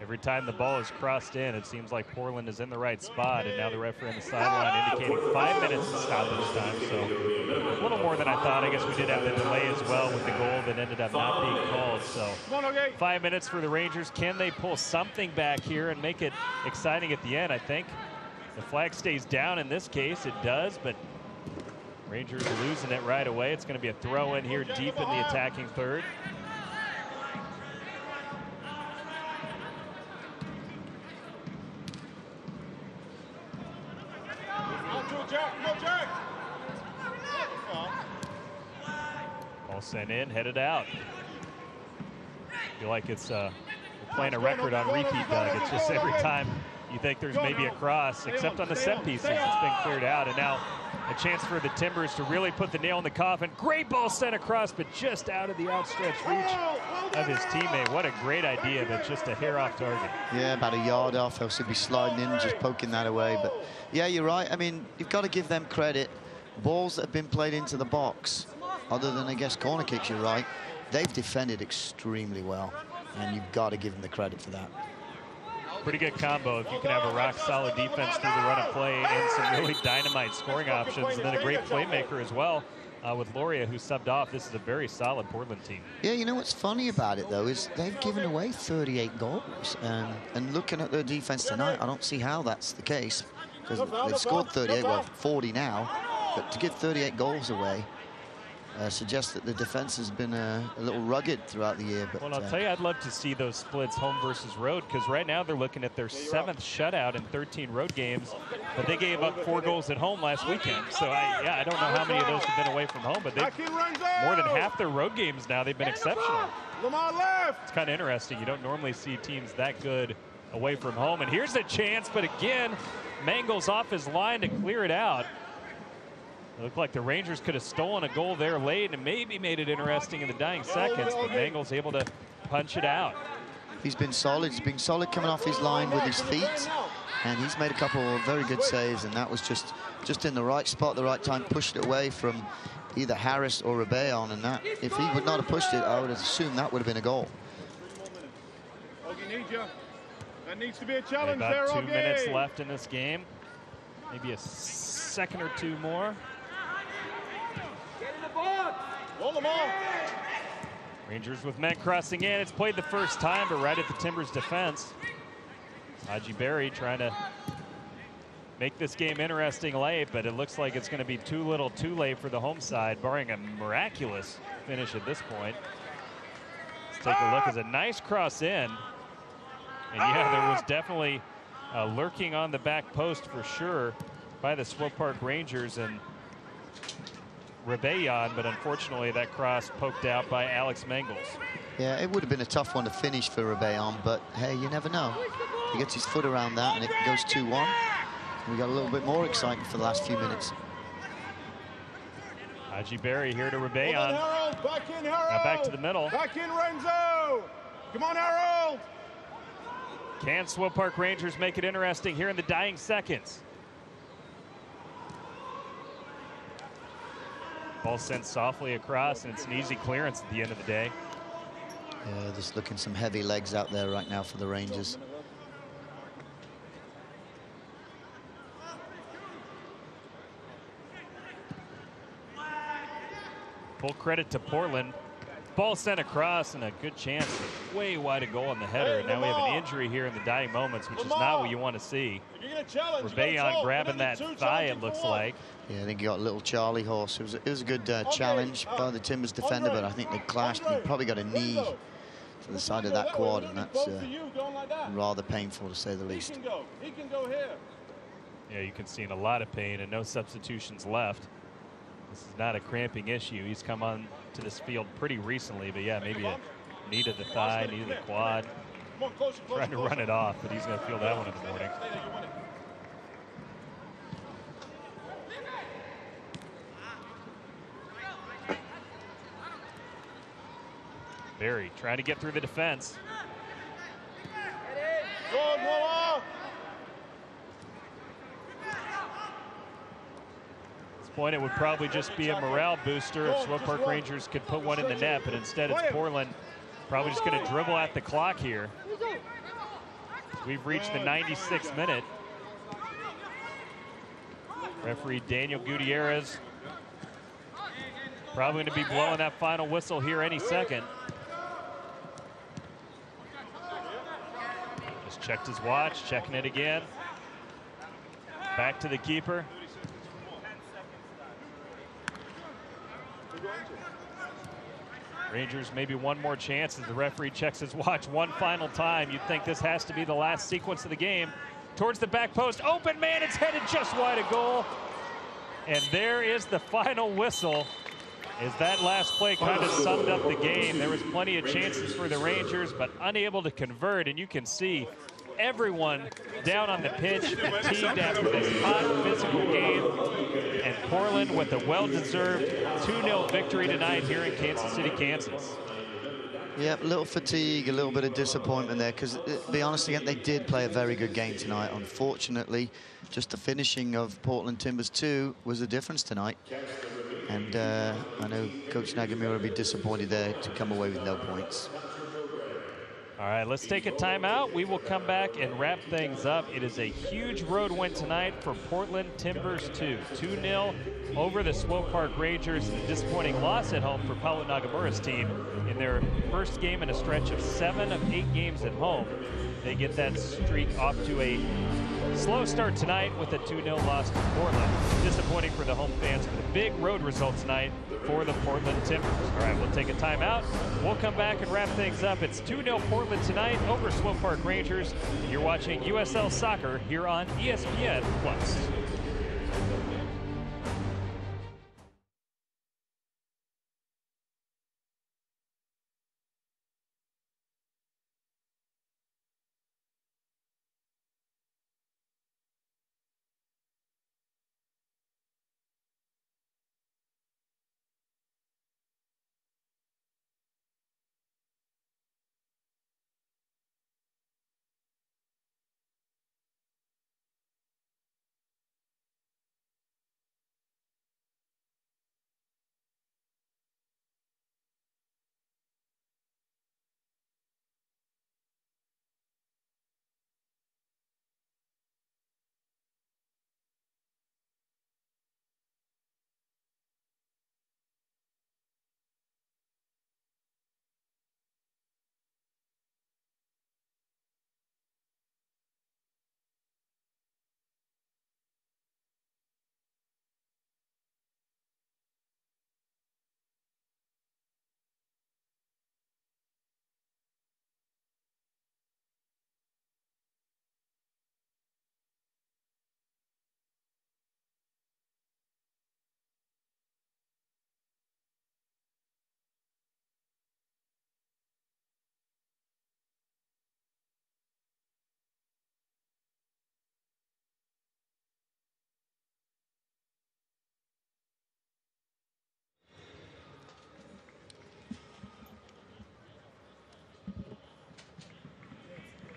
Every time the ball is crossed in, it seems like Portland is in the right spot, and now the referee on the sideline indicating 5 minutes to stoppage time. So a little more than I thought. I guess we did have the delay as well with the goal that ended up not being called. So 5 minutes for the Rangers. Can they pull something back here and make it exciting at the end? I think the flag stays down in this case. It does, but Rangers are losing it right away. It's going to be a throw in here deep in the attacking third. Ball sent in, headed out. Feel like it's we're playing a record on repeat, Doug. It's just every time you think there's maybe a cross, except on the set pieces, it's been cleared out. And now a chance for the Timbers to really put the nail in the coffin. Great ball sent across, but just out of the outstretched reach of his teammate. What a great idea, but just a hair off target.
Yeah, about a yard off. He'll be sliding in, just poking that away. But yeah, you're right. I mean, you've got to give them credit. Balls that have been played into the box, other than, I guess, corner kicks, you're right, they've defended extremely well, and you've got to give them the credit for that.
Pretty good combo if you can have a rock-solid defense through the run of play and some really dynamite scoring options, and then a great playmaker as well with Loria, who subbed off. This is a very solid Portland team.
Yeah, you know what's funny about it, though, is they've given away 38 goals. And looking at their defense tonight, I don't see how that's the case, because they've scored 38, well, 40 now, but to give 38 goals away suggests that the defense has been a little rugged throughout the year. But
well, I'll tell you, I'd love to see those splits home versus road, because right now they're looking at their 7th shutout in 13 road games, but they gave up 4 goals at home last weekend. So I don't know how many of those have been away from home, but they've more than half their road games now. They've been exceptional. It's kind of interesting. You don't normally see teams that good away from home. And here's a chance, but again, Mangles off his line to clear it out. It looked like the Rangers could have stolen a goal there late and maybe made it interesting in the dying seconds, but Mangles able to punch it out.
He's been solid. He's been solid coming off his line with his feet, and he's made a couple of very good saves, and that was just in the right spot, the right time, pushed it away from either Harris or Rebellon, and that, if he would not have pushed it, I would have assumed that would have been a goal.
That needs to be a challenge
there. About 2
Augie.
minutes left in this game. Maybe a second or two more.
Hold them on.
Rangers with men crossing in. It's played the first time, but right at the Timbers' defense. Haji Berry trying to make this game interesting late, but it looks like it's going to be too little too late for the home side, barring a miraculous finish at this point. Let's take a look. It's a nice cross in. And yeah, there was definitely lurking on the back post for sure by the Swope Park Rangers and Rebellon, but unfortunately that cross poked out by Alex Mangles.
Yeah, it would have been a tough one to finish for Rebellon, but hey, you never know. He gets his foot around that and it goes 2-1. We got a little bit more excitement for the last few minutes.
Haji Berry here to Rebellon.
Harold. Back in, Harold.
Now back to the middle.
Back in, Renzo. Come on, Harold.
Can Swope Park Rangers make it interesting here in the dying seconds? Ball sent softly across, and it's an easy clearance at the end of the day.
Yeah, just looking some heavy legs out there right now for the Rangers.
Full credit to Portland. Ball sent across and a good chance. Way wide a goal on the header. And now we have an injury here in the dying moments, which is not what you want to see. Rebellion grabbing that thigh, it looks like.
Yeah, I think he got a little Charlie horse. It was a good challenge by the Timbers defender, but I think they clashed. He probably got a knee to the side of that quad, and that's rather painful to say the least.
He can go here.
Yeah, you can see in a lot of pain and no substitutions left. This is not a cramping issue. He's come on to this field pretty recently, but yeah, maybe a knee to the thigh, knee to the quad. Trying to run it off, but he's going to feel that one in the morning. Barry trying to get through the defense. At this point, it would probably just be a morale booster if Swope Park Rangers could put one in the net, but instead it's Portland probably just going to dribble at the clock here. We've reached the 96th minute. Referee Daniel Gutierrez probably going to be blowing that final whistle here any second. Just checked his watch, checking it again. Back to the keeper. Rangers maybe one more chance as the referee checks his watch one final time. You'd think this has to be the last sequence of the game. Towards the back post, open man, it's headed just wide of goal. And there is the final whistle. As that last play kind of summed up the game. There was plenty of chances for the Rangers, but unable to convert. And you can see everyone down on the pitch, fatigued after this hot physical game. And Portland with a well-deserved 2-0 victory tonight here in Kansas City, Kansas.
Yeah, a little fatigue, a little bit of disappointment there, because to be honest again, they did play a very good game tonight. Unfortunately, just the finishing of Portland Timbers 2 was the difference tonight. And I know Coach Nagamura will be disappointed there to come away with no points.
All right, let's take a timeout. We will come back and wrap things up. It is a huge road win tonight for Portland Timbers 2. 2-0 over the Swope Park Rangers. A disappointing loss at home for Paulo Nagamura's team in their first game in a stretch of 7 of 8 games at home. They get that streak off to a slow start tonight with a 2-0 loss to Portland. Disappointing for the home fans, but a big road result tonight for the Portland Timbers. All right, we'll take a timeout. We'll come back and wrap things up. It's 2-0 Portland tonight over Swope Park Rangers. You're watching USL Soccer here on ESPN+.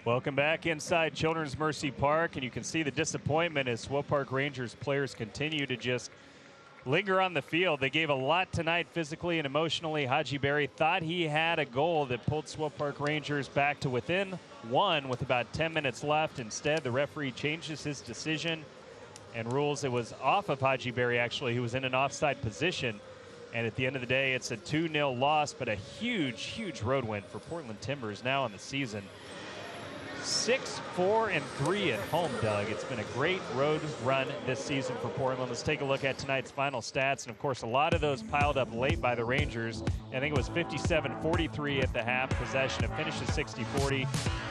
Welcome back inside Children's Mercy Park, and you can see the disappointment as Swope Park Rangers players continue to just linger on the field. They gave a lot tonight physically and emotionally. Haji Berry thought he had a goal that pulled Swope Park Rangers back to within one with about 10 minutes left. Instead, the referee changes his decision and rules it was off of Haji Berry, actually, who was in an offside position. And at the end of the day, it's a 2-0 loss, but a huge, huge road win for Portland Timbers now in the season. 6-4-3 at home, Doug. It's been a great road run this season for Portland. Let's take a look at tonight's final stats. And, of course, a lot of those piled up late by the Rangers. I think it was 57-43 at the half. Possession, a finish of 60-40.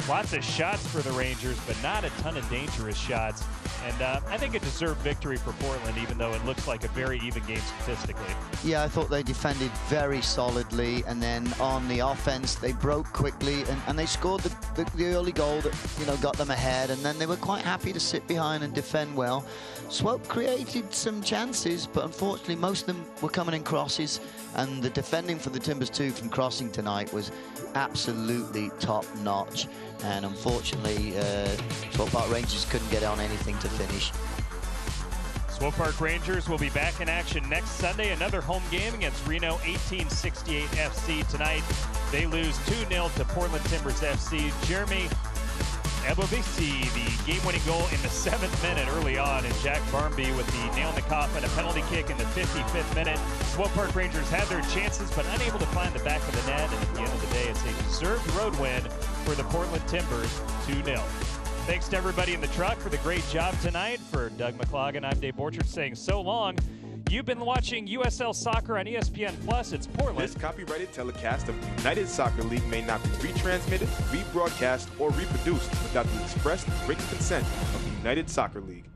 Lots of shots for the Rangers, but not a ton of dangerous shots. And I think a deserved victory for Portland, even though it looks like a very even game statistically.
Yeah, I thought they defended very solidly, and then on the offense, they broke quickly, and they scored the early goal that, you know, got them ahead, and then they were quite happy to sit behind and defend well. Swope created some chances, but unfortunately most of them were coming in crosses, and the defending for the Timbers too from crossing tonight was absolutely top-notch, and unfortunately Swope Park Rangers couldn't get on anything to finish.
Swope Park Rangers will be back in action next Sunday. Another home game against Reno 1868 FC tonight. They lose 2-0 to Portland Timbers FC. Jeremy Ebobisi, the game-winning goal in the 7th minute early on, and Jack Barmby with the nail in the coffin, a penalty kick in the 55th minute. Swope Park Rangers had their chances, but unable to find the back of the net, and at the end of the day, it's a deserved road win for the Portland Timbers, 2-0. Thanks to everybody in the truck for the great job tonight. For Doug McClogan, I'm Dave Borchert saying so long. You've been watching USL Soccer on ESPN Plus. It's Portland.
This copyrighted telecast of the United Soccer League may not be retransmitted, rebroadcast, or reproduced without the express written consent of the United Soccer League.